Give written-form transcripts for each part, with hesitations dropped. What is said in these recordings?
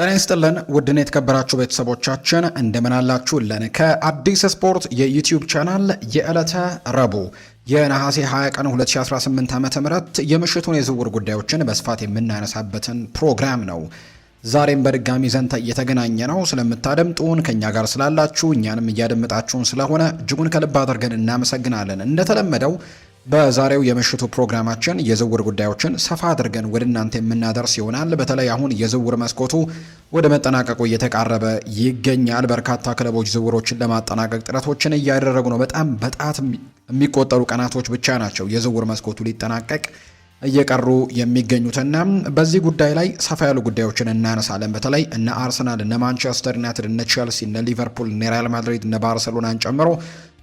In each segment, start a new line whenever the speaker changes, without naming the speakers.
ጤና ይስጥልን ውድና የተከበራችሁ ቤተሰቦቻችን እንደምን አላችሁልን? ከአዲስ ስፖርት የዩቲዩብ ቻናል የዕለተ ረቡዕ የነሐሴ 20 ቀን 2018 ዓ.ም የምሽቱን የዝውውር ጉዳዮችን በስፋት የምናነሳበትን ፕሮግራም ነው። ዛሬም በድጋሚ ዘንተ እየተገናኘ ነው። ስለምታደምጡን ከኛ ጋር ስላላችሁ እኛንም እያደመጣችሁን ስለሆነ እጅጉን ከልብ አድርገን እናመሰግናለን። እንደተለመደው በዛሬው የምሽቱ ፕሮግራማችን የዝውውር ጉዳዮችን ሰፋ አድርገን ወደ እናንተ የምናደርስ ይሆናል። በተለይ አሁን የዝውውር መስኮቱ ወደ መጠናቀቁ እየተቃረበ ይገኛል። በርካታ ክለቦች ዝውውሮችን ለማጠናቀቅ ጥረቶችን እያደረጉ ነው። በጣም በጣት የሚቆጠሩ ቀናቶች ብቻ ናቸው የዝውውር መስኮቱ ሊጠናቀቅ እየቀሩ የሚገኙትና በዚህ ጉዳይ ላይ ሰፋ ያሉ ጉዳዮችን እናነሳለን። በተለይ እነ አርሰናል፣ እነ ማንቸስተር ዩናይትድ፣ እነ ቼልሲ፣ እነ ሊቨርፑል፣ እነ ሪያል ማድሪድ፣ እነ ባርሰሎናን ጨምሮ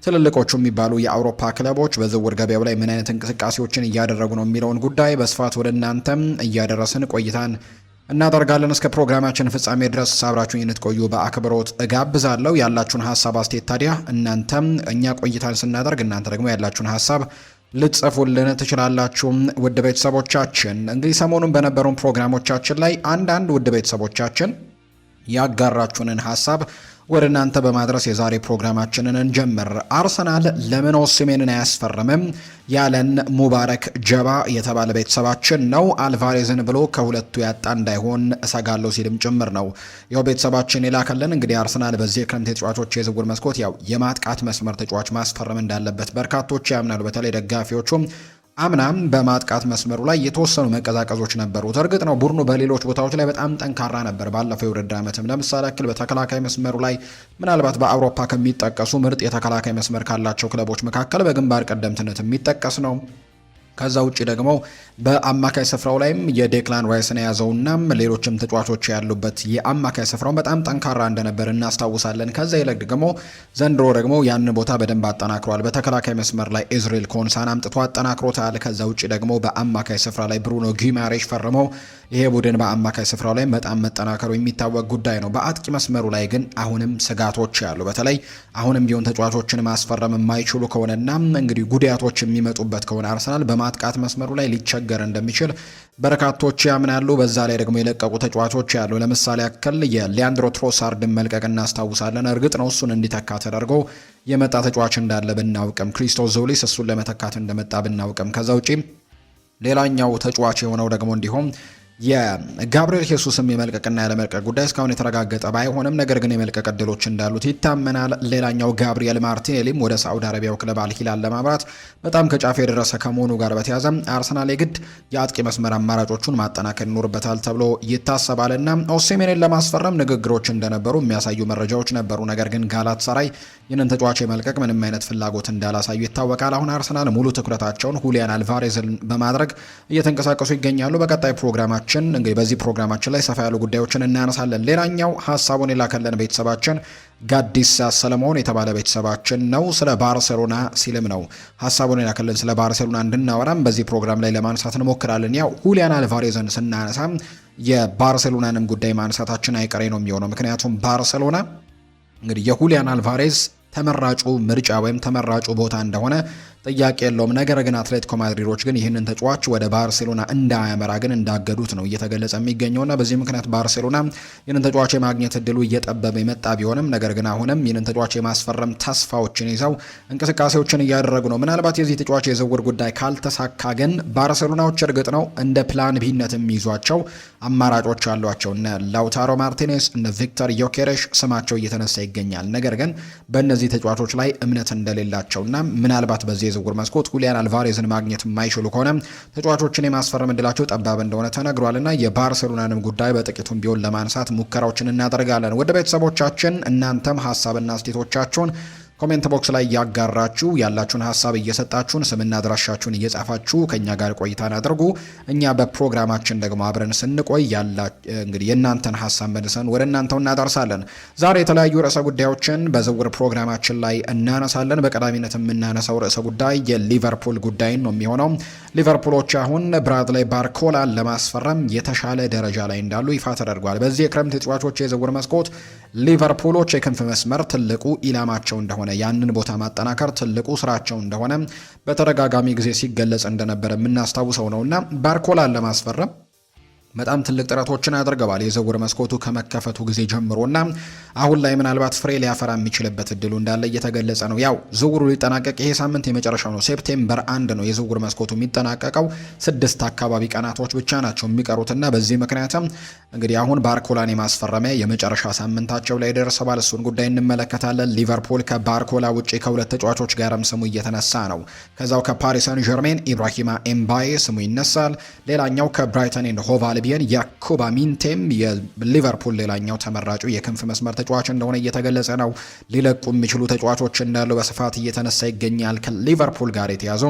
ትልልቆቹ የሚባሉ የአውሮፓ ክለቦች በዝውውር ገበያው ላይ ምን አይነት እንቅስቃሴዎችን እያደረጉ ነው የሚለውን ጉዳይ በስፋት ወደ እናንተም እያደረስን ቆይታን እናደርጋለን። እስከ ፕሮግራማችን ፍጻሜ ድረስ አብራችሁን እንድትቆዩ በአክብሮት እጋብዛለሁ። ያላችሁን ሀሳብ አስተያየት ታዲያ እናንተም እኛ ቆይታን ስናደርግ እናንተ ደግሞ ያላችሁን ሀሳብ ልጽፉልን ትችላላችሁ። ውድ ቤተሰቦቻችን እንግዲህ ሰሞኑን በነበሩን ፕሮግራሞቻችን ላይ አንዳንድ ውድ ቤተሰቦቻችን ያጋራችሁንን ሀሳብ ወደ እናንተ በማድረስ የዛሬ ፕሮግራማችንን እንጀምር። አርሰናል ለምን ኦሲሜንን አያስፈርምም ያለን ሙባረክ ጀባ የተባለ ቤተሰባችን ነው። አልቫሬዝን ብሎ ከሁለቱ ያጣ እንዳይሆን እሰጋለሁ ሲልም ጭምር ነው ያው ቤተሰባችን የላከልን። እንግዲህ አርሰናል በዚህ የክረምት ተጫዋቾች የዝውውር መስኮት ያው የማጥቃት መስመር ተጫዋች ማስፈረም እንዳለበት በርካቶች ያምናሉ። በተለይ ደጋፊዎቹም አምናም በማጥቃት መስመሩ ላይ የተወሰኑ መቀዛቀዞች ነበሩት። እርግጥ ነው ቡድኑ በሌሎች ቦታዎች ላይ በጣም ጠንካራ ነበር ባለፈው የውድድር ዓመትም። ለምሳሌ ያክል በተከላካይ መስመሩ ላይ ምናልባት በአውሮፓ ከሚጠቀሱ ምርጥ የተከላካይ መስመር ካላቸው ክለቦች መካከል በግንባር ቀደምትነት የሚጠቀስ ነው። ከዛ ውጪ ደግሞ በአማካይ ስፍራው ላይም የዴክላን ራይስን የያዘውና ሌሎችም ተጫዋቾች ያሉበት የአማካይ ስፍራው በጣም ጠንካራ እንደነበር እናስታውሳለን። ከዛ ይልቅ ደግሞ ዘንድሮ ደግሞ ያን ቦታ በደንብ አጠናክሯል። በተከላካይ መስመር ላይ ኢዝራኤል ኮንሳን አምጥቶ አጠናክሮታል። ከዛ ውጪ ደግሞ በአማካይ ስፍራ ላይ ብሩኖ ጊማሬሽ ፈርመው ይሄ ቡድን በአማካይ ስፍራው ላይ በጣም መጠናከሩ የሚታወቅ ጉዳይ ነው። በአጥቂ መስመሩ ላይ ግን አሁንም ስጋቶች ያሉ፣ በተለይ አሁንም ቢሆን ተጫዋቾችን ማስፈረም የማይችሉ ከሆነና እንግዲህ ጉዳቶች የሚመጡበት ከሆነ አርሰናል በማጥቃት መስመሩ ላይ ሊቸገር እንደሚችል በርካቶች ያምናሉ። በዛ ላይ ደግሞ የለቀቁ ተጫዋቾች ያሉ፣ ለምሳሌ ያክል የሊያንድሮ ትሮሳርድን መልቀቅ እናስታውሳለን። እርግጥ ነው እሱን እንዲተካ ተደርጎ የመጣ ተጫዋች እንዳለ ብናውቅም፣ ክሪስቶስ ዞሊስ እሱን ለመተካት እንደመጣ ብናውቅም፣ ከዛ ውጪ ሌላኛው ተጫዋች የሆነው ደግሞ እንዲሁም የጋብሪኤል ሄሱስም የመልቀቅና ያለመልቀቅ ጉዳይ እስካሁን የተረጋገጠ ባይሆንም ነገር ግን የመልቀቅ እድሎች እንዳሉት ይታመናል። ሌላኛው ጋብሪኤል ማርቲኔሊም ወደ ሳዑዲ አረቢያው ክለብ አልሂላል ለማምራት በጣም ከጫፍ የደረሰ ከመሆኑ ጋር በተያያዘ አርሰናል የግድ የአጥቂ መስመር አማራጮቹን ማጠናከር ይኖርበታል ተብሎ ይታሰባልና ኦሲሜንን ለማስፈረም ንግግሮች እንደነበሩ የሚያሳዩ መረጃዎች ነበሩ። ነገር ግን ጋላት ሰራይ ይህንን ተጫዋች የመልቀቅ ምንም አይነት ፍላጎት እንዳላሳዩ ይታወቃል። አሁን አርሰናል ሙሉ ትኩረታቸውን ሁሊያን አልቫሬዝን በማድረግ እየተንቀሳቀሱ ይገኛሉ። በቀጣይ ፕሮግራማችን እንግዲህ በዚህ ፕሮግራማችን ላይ ሰፋ ያሉ ጉዳዮችን እናነሳለን። ሌላኛው ሀሳቡን የላከለን ቤተሰባችን ጋዲሳ ሰለሞን የተባለ ቤተሰባችን ነው። ስለ ባርሴሎና ሲልም ነው ሀሳቡን የላከልን። ስለ ባርሴሎና እንድናወራም በዚህ ፕሮግራም ላይ ለማንሳት እንሞክራለን። ያው ሁሊያን አልቫሬዝን ስናነሳ የባርሴሎናንም ጉዳይ ማንሳታችን አይቀሬ ነው የሚሆነው። ምክንያቱም ባርሴሎና እንግዲህ የሁሊያን አልቫሬዝ ተመራጩ ምርጫ ወይም ተመራጩ ቦታ እንደሆነ ጥያቄ የለውም። ነገር ግን አትሌቲኮ ማድሪዶች ግን ይህንን ተጫዋች ወደ ባርሴሎና እንዳያመራ ግን እንዳገዱት ነው እየተገለጸ የሚገኘውና በዚህ ምክንያት ባርሴሎና ይህንን ተጫዋች የማግኘት እድሉ እየጠበበ የመጣ ቢሆንም ነገር ግን አሁንም ይህንን ተጫዋች የማስፈረም ተስፋዎችን ይዘው እንቅስቃሴዎችን እያደረጉ ነው። ምናልባት የዚህ ተጫዋች የዝውውር ጉዳይ ካልተሳካ ግን ባርሴሎናዎች እርግጥ ነው እንደ ፕላን ቢነት የሚይዟቸው አማራጮች አሏቸው። እነ ላውታሮ ማርቲኔስ፣ እነ ቪክተር ዮኬሬሽ ስማቸው እየተነሳ ይገኛል። ነገር ግን በእነዚህ ተጫዋቾች ላይ እምነት እንደሌላቸውና ምናልባት በዚህ የዝውውር መስኮት ሁሊያን አልቫሬዝን ማግኘት የማይችሉ ከሆነ ተጫዋቾችን የማስፈረም እድላቸው ጠባብ እንደሆነ ተነግሯልና የባርሴሎናንም ጉዳይ በጥቂቱም ቢሆን ለማንሳት ሙከራዎችን እናደርጋለን። ወደ ቤተሰቦቻችን እናንተም ሀሳብና አስተያየቶቻችሁን ኮሜንት ቦክስ ላይ ያጋራችሁ ያላችሁን ሀሳብ እየሰጣችሁን ስምና አድራሻችሁን እየጻፋችሁ ከኛ ጋር ቆይታን አድርጉ። እኛ በፕሮግራማችን ደግሞ አብረን ስንቆይ እንግዲህ የእናንተን ሀሳብ መልሰን ወደ እናንተው እናደርሳለን። ዛሬ የተለያዩ ርዕሰ ጉዳዮችን በዝውውር ፕሮግራማችን ላይ እናነሳለን። በቀዳሚነት የምናነሳው ርዕሰ ጉዳይ የሊቨርፑል ጉዳይን ነው የሚሆነው። ሊቨርፑሎች አሁን ብራድሊ ባርኮላን ለማስፈረም የተሻለ ደረጃ ላይ እንዳሉ ይፋ ተደርጓል። በዚህ የክረምት ተጫዋቾች የዝውውር መስኮት ሊቨርፑሎች የክንፍ መስመር ትልቁ ኢላማቸው እንደሆነ ያንን ቦታ ማጠናከር ትልቁ ስራቸው እንደሆነ በተደጋጋሚ ጊዜ ሲገለጽ እንደነበረ የምናስታውሰው ነውና ባርኮላን ለማስፈረም በጣም ትልቅ ጥረቶችን አድርገዋል የዝውውር መስኮቱ ከመከፈቱ ጊዜ ጀምሮና አሁን ላይ ምናልባት ፍሬ ሊያፈራ የሚችልበት እድሉ እንዳለ እየተገለጸ ነው። ያው ዝውውሩ ሊጠናቀቅ ይሄ ሳምንት የመጨረሻው ነው። ሴፕቴምበር 1 ነው የዝውውር መስኮቱ የሚጠናቀቀው። 6 አካባቢ ቀናቶች ብቻ ናቸው የሚቀሩትና በዚህ ምክንያትም እንግዲህ አሁን ባርኮላን የማስፈረሚያ የመጨረሻ ሳምንታቸው ላይ ደርሰዋል። እሱን ጉዳይ እንመለከታለን። ሊቨርፑል ከባርኮላ ውጪ ከሁለት ተጫዋቾች ጋርም ስሙ እየተነሳ ነው። ከዛው ከፓሪስ ሰን ዠርሜን ኢብራሂማ ኤምባዬ ስሙ ይነሳል። ሌላኛው ከብራይተን ኤንድ ሆቭ አልቢየን ያኩባ ሚንቴም የሊቨርፑል ሌላኛው ተመራጩ የክንፍ መስመር ተጫዋች እንደሆነ እየተገለጸ ነው። ሊለቁ የሚችሉ ተጫዋቾች እንዳሉ በስፋት እየተነሳ ይገኛል። ከሊቨርፑል ጋር የተያዙ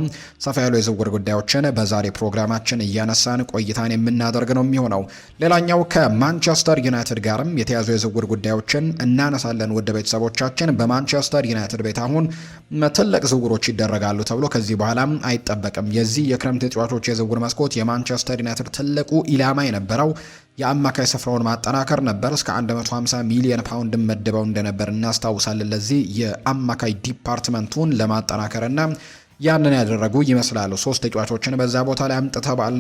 ሰፋ ያሉ የዝውውር ጉዳዮችን በዛሬ ፕሮግራማችን እያነሳን ቆይታን የምናደርግ ነው የሚሆነው። ሌላኛው ከማንቸስተር ዩናይትድ ጋርም የተያዙ የዝውውር ጉዳዮችን እናነሳለን። ውድ ቤተሰቦቻችን በማንቸስተር ዩናይትድ ቤት አሁን ትልቅ ዝውውሮች ይደረጋሉ ተብሎ ከዚህ በኋላ አይጠበቅም። የዚህ የክረምት ተጫዋቾች የዝውውር መስኮት የማንቸስተር ዩናይትድ ትልቁ ኢላማ የነበረው የአማካይ ስፍራውን ማጠናከር ነበር። እስከ 150 ሚሊዮን ፓውንድ መድበው እንደነበር እናስታውሳለን። ለዚህ የአማካይ ዲፓርትመንቱን ለማጠናከርና ያንን ያደረጉ ይመስላሉ። 3 ተጫዋቾችን በዛ ቦታ ላይ አምጥተዋል።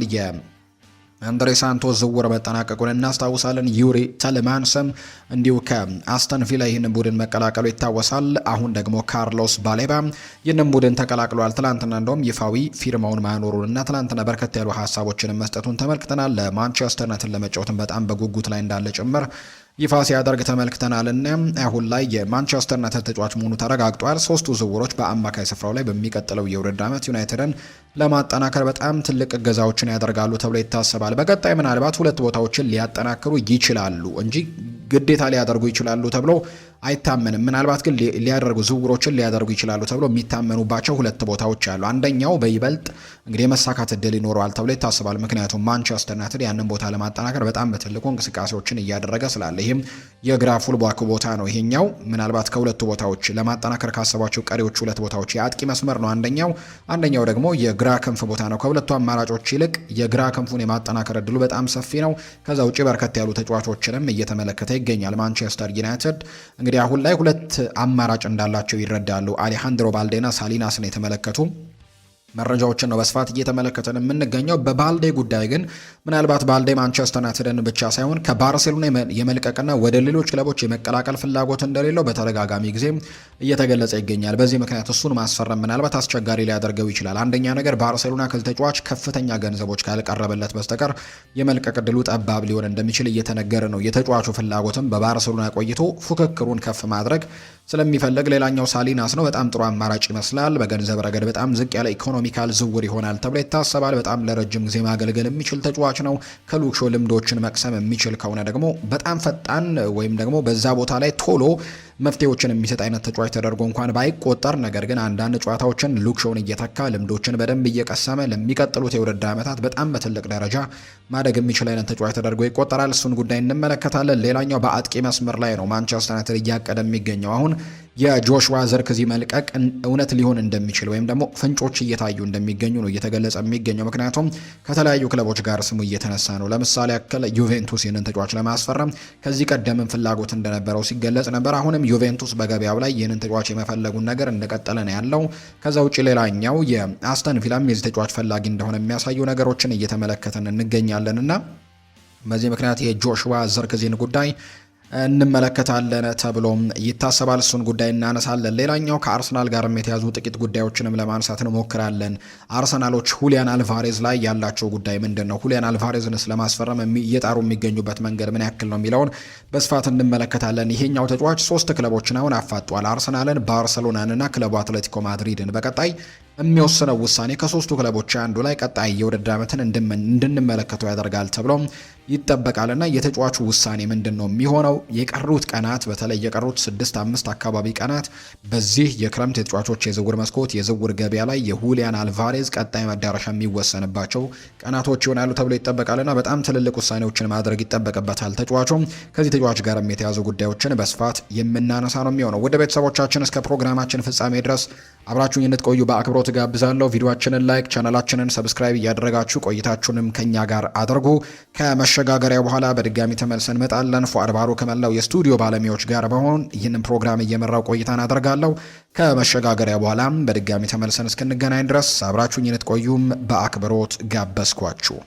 አንድሬ ሳንቶስ ዝውውር መጠናቀቁን እናስታውሳለን። ዩሪ ተለማንስም እንዲሁ ከአስተን ቪላ ይህንን ቡድን መቀላቀሉ ይታወሳል። አሁን ደግሞ ካርሎስ ባሌባ ይህንን ቡድን ተቀላቅሏል። ትላንትና እንደውም ይፋዊ ፊርማውን ማኖሩን እና ትላንትና በርከት ያሉ ሀሳቦችን መስጠቱን ተመልክተናል። ለማንቸስተር ዩናይትድ ለመጫወትም በጣም በጉጉት ላይ እንዳለ ጭምር ይፋ ሲያደርግ ተመልክተናልና አሁን ላይ የማንቸስተር ዩናይትድ ተጫዋች መሆኑ ተረጋግጧል። 3ቱ ዝውውሮች በአማካይ ስፍራው ላይ በሚቀጥለው የውድድር ዓመት ዩናይትድን ለማጠናከር በጣም ትልቅ እገዛዎችን ያደርጋሉ ተብሎ ይታሰባል። በቀጣይ ምናልባት 2 ቦታዎችን ሊያጠናክሩ ይችላሉ እንጂ ግዴታ ሊያደርጉ ይችላሉ ተብሎ አይታመንም። ምናልባት ግን ዝውውሮችን ሊያደርጉ ይችላሉ ተብሎ የሚታመኑባቸው 2 ቦታዎች አሉ። አንደኛው በይበልጥ እንግዲህ የመሳካት እድል ይኖረዋል ተብሎ ይታሰባል። ምክንያቱም ማንቸስተር ዩናይትድ ያንን ቦታ ለማጠናከር በጣም በትልቁ እንቅስቃሴዎችን እያደረገ ስላለ ይህም የግራ ፉልባክ ቦታ ነው። ይሄኛው ምናልባት ከ2 ቦታዎች ለማጠናከር ካሰባቸው ቀሪዎቹ 2 ቦታዎች የአጥቂ መስመር ነው አንደኛው ደግሞ የግራ ክንፍ ቦታ ነው። ከሁለቱ አማራጮች ይልቅ የግራ ክንፉን የማጠናከር እድሉ በጣም ሰፊ ነው። ከዛ ውጪ በርከት ያሉ ተጫዋቾችንም እየተመለከተ ይገኛል ማንቸስተር ዩናይትድ። እንግዲህ አሁን ላይ 2 አማራጭ እንዳላቸው ይረዳሉ። አሌሃንድሮ ባልዴና ሳሊናስን የተመለከቱ መረጃዎችን ነው በስፋት እየተመለከተን የምንገኘው። በባልዴ ጉዳይ ግን ምናልባት ባልዴ ማንቸስተር ዩናይትድን ብቻ ሳይሆን ከባርሴሎና የመልቀቅና ወደ ሌሎች ክለቦች የመቀላቀል ፍላጎት እንደሌለው በተደጋጋሚ ጊዜ እየተገለጸ ይገኛል። በዚህ ምክንያት እሱን ማስፈረም ምናልባት አስቸጋሪ ሊያደርገው ይችላል። አንደኛ ነገር ባርሴሎና ከተጫዋች ከፍተኛ ገንዘቦች ካልቀረበለት በስተቀር የመልቀቅ ዕድሉ ጠባብ ሊሆን እንደሚችል እየተነገረ ነው። የተጫዋቹ ፍላጎትም በባርሴሎና ቆይቶ ፉክክሩን ከፍ ማድረግ ስለሚፈልግ ሌላኛው ሳሊናስ ነው። በጣም ጥሩ አማራጭ ይመስላል። በገንዘብ ረገድ በጣም ዝቅ ያለ ኢኮኖሚካል ዝውውር ይሆናል ተብሎ ይታሰባል። በጣም ለረጅም ጊዜ ማገልገል የሚችል ተጫዋች ነው። ከሉክሾ ልምዶችን መቅሰም የሚችል ከሆነ ደግሞ በጣም ፈጣን ወይም ደግሞ በዛ ቦታ ላይ ቶሎ መፍትሄዎችን የሚሰጥ አይነት ተጫዋች ተደርጎ እንኳን ባይቆጠር፣ ነገር ግን አንዳንድ ጨዋታዎችን ሉክሾውን እየተካ ልምዶችን በደንብ እየቀሰመ ለሚቀጥሉት የውድድር ዓመታት በጣም በትልቅ ደረጃ ማደግ የሚችል አይነት ተጫዋች ተደርጎ ይቆጠራል። እሱን ጉዳይ እንመለከታለን። ሌላኛው በአጥቂ መስመር ላይ ነው ማንቸስተር ዩናይትድ እያቀደ የሚገኘው አሁን የጆሹዋ ዘርክዚ መልቀቅ እውነት ሊሆን እንደሚችል ወይም ደግሞ ፍንጮች እየታዩ እንደሚገኙ ነው እየተገለጸ የሚገኘው። ምክንያቱም ከተለያዩ ክለቦች ጋር ስሙ እየተነሳ ነው። ለምሳሌ ያክል ዩቬንቱስ ይህንን ተጫዋች ለማስፈረም ከዚህ ቀደምም ፍላጎት እንደነበረው ሲገለጽ ነበር። አሁንም ዩቬንቱስ በገበያው ላይ ይህንን ተጫዋች የመፈለጉን ነገር እንደቀጠለ ነው ያለው። ከዛ ውጭ ሌላኛው የአስተን ቪላም የዚህ ተጫዋች ፈላጊ እንደሆነ የሚያሳዩ ነገሮችን እየተመለከተን እንገኛለን እና በዚህ ምክንያት የጆሹዋ ዘርክዚን ጉዳይ እንመለከታለን ተብሎም ይታሰባል። እሱን ጉዳይ እናነሳለን። ሌላኛው ከአርሰናል ጋርም የተያዙ ጥቂት ጉዳዮችንም ለማንሳት እንሞክራለን። አርሰናሎች ሁሊያን አልቫሬዝ ላይ ያላቸው ጉዳይ ምንድን ነው? ሁሊያን አልቫሬዝን ስለማስፈረም እየጣሩ የሚገኙበት መንገድ ምን ያክል ነው የሚለውን በስፋት እንመለከታለን። ይሄኛው ተጫዋች 3 ክለቦችን አሁን አፋጧል። አርሰናልን፣ ባርሰሎናን እና ክለቡ አትሌቲኮ ማድሪድን። በቀጣይ የሚወስነው ውሳኔ ከ3ቱ ክለቦች አንዱ ላይ ቀጣይ የውድድር ዓመትን እንድንመለከተው ያደርጋል ተብሎ ይጠበቃልና የተጫዋቹ ውሳኔ ምንድን ነው የሚሆነው? የቀሩት ቀናት በተለይ የቀሩት 6-5 አካባቢ ቀናት በዚህ የክረምት የተጫዋቾች የዝውውር መስኮት የዝውውር ገበያ ላይ የሁሊያን አልቫሬዝ ቀጣይ መዳረሻ የሚወሰንባቸው ቀናቶች ይሆናሉ ተብሎ ይጠበቃልና በጣም ትልልቅ ውሳኔዎችን ማድረግ ይጠበቅበታል ተጫዋቹ። ከዚህ ተጫዋች ጋር የተያዙ ጉዳዮችን በስፋት የምናነሳ ነው የሚሆነው። ወደ ቤተሰቦቻችን እስከ ፕሮግራማችን ፍጻሜ ድረስ አብራችሁኝ እንድትቆዩ በአክብሮት ጋብዛለሁ። ቪዲዮአችንን ላይክ፣ ቻናላችንን ሰብስክራይብ እያደረጋችሁ ቆይታችሁንም ከኛ ጋር አድርጉ። ከመሸጋገሪያ በኋላ በድጋሚ ተመልሰን እንመጣለን። ፉአድ ባሩ ከመላው የስቱዲዮ ባለሙያዎች ጋር በመሆን ይህንን ፕሮግራም እየመራው ቆይታን አደርጋለሁ። ከመሸጋገሪያ በኋላም በድጋሚ ተመልሰን እስክንገናኝ ድረስ አብራችሁኝ እንድትቆዩም በአክብሮት ጋበዝኳችሁ።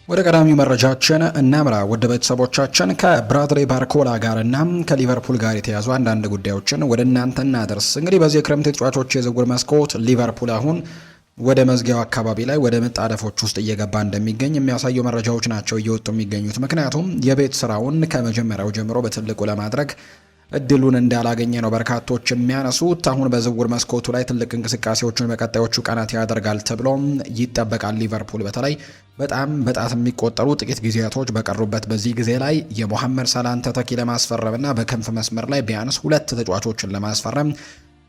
ወደ ቀዳሚ መረጃችን እናምራ። ወደ ቤተሰቦቻችን ከብራድሊ ባርኮላ ጋር እና ከሊቨርፑል ጋር የተያዙ አንዳንድ ጉዳዮችን ወደ እናንተ እናደርስ። እንግዲህ በዚህ የክረምት ተጫዋቾች የዝውውር መስኮት ሊቨርፑል አሁን ወደ መዝጊያው አካባቢ ላይ ወደ መጣደፎች ውስጥ እየገባ እንደሚገኝ የሚያሳዩ መረጃዎች ናቸው እየወጡ የሚገኙት። ምክንያቱም የቤት ስራውን ከመጀመሪያው ጀምሮ በትልቁ ለማድረግ እድሉን እንዳላገኘ ነው በርካቶች የሚያነሱት። አሁን በዝውውር መስኮቱ ላይ ትልቅ እንቅስቃሴዎችን በቀጣዮቹ ቀናት ያደርጋል ተብሎ ይጠበቃል። ሊቨርፑል በተለይ በጣም በጣት የሚቆጠሩ ጥቂት ጊዜያቶች በቀሩበት በዚህ ጊዜ ላይ የሞሐመድ ሳላህን ተተኪ ለማስፈረምና በክንፍ መስመር ላይ ቢያንስ 2 ተጫዋቾችን ለማስፈረም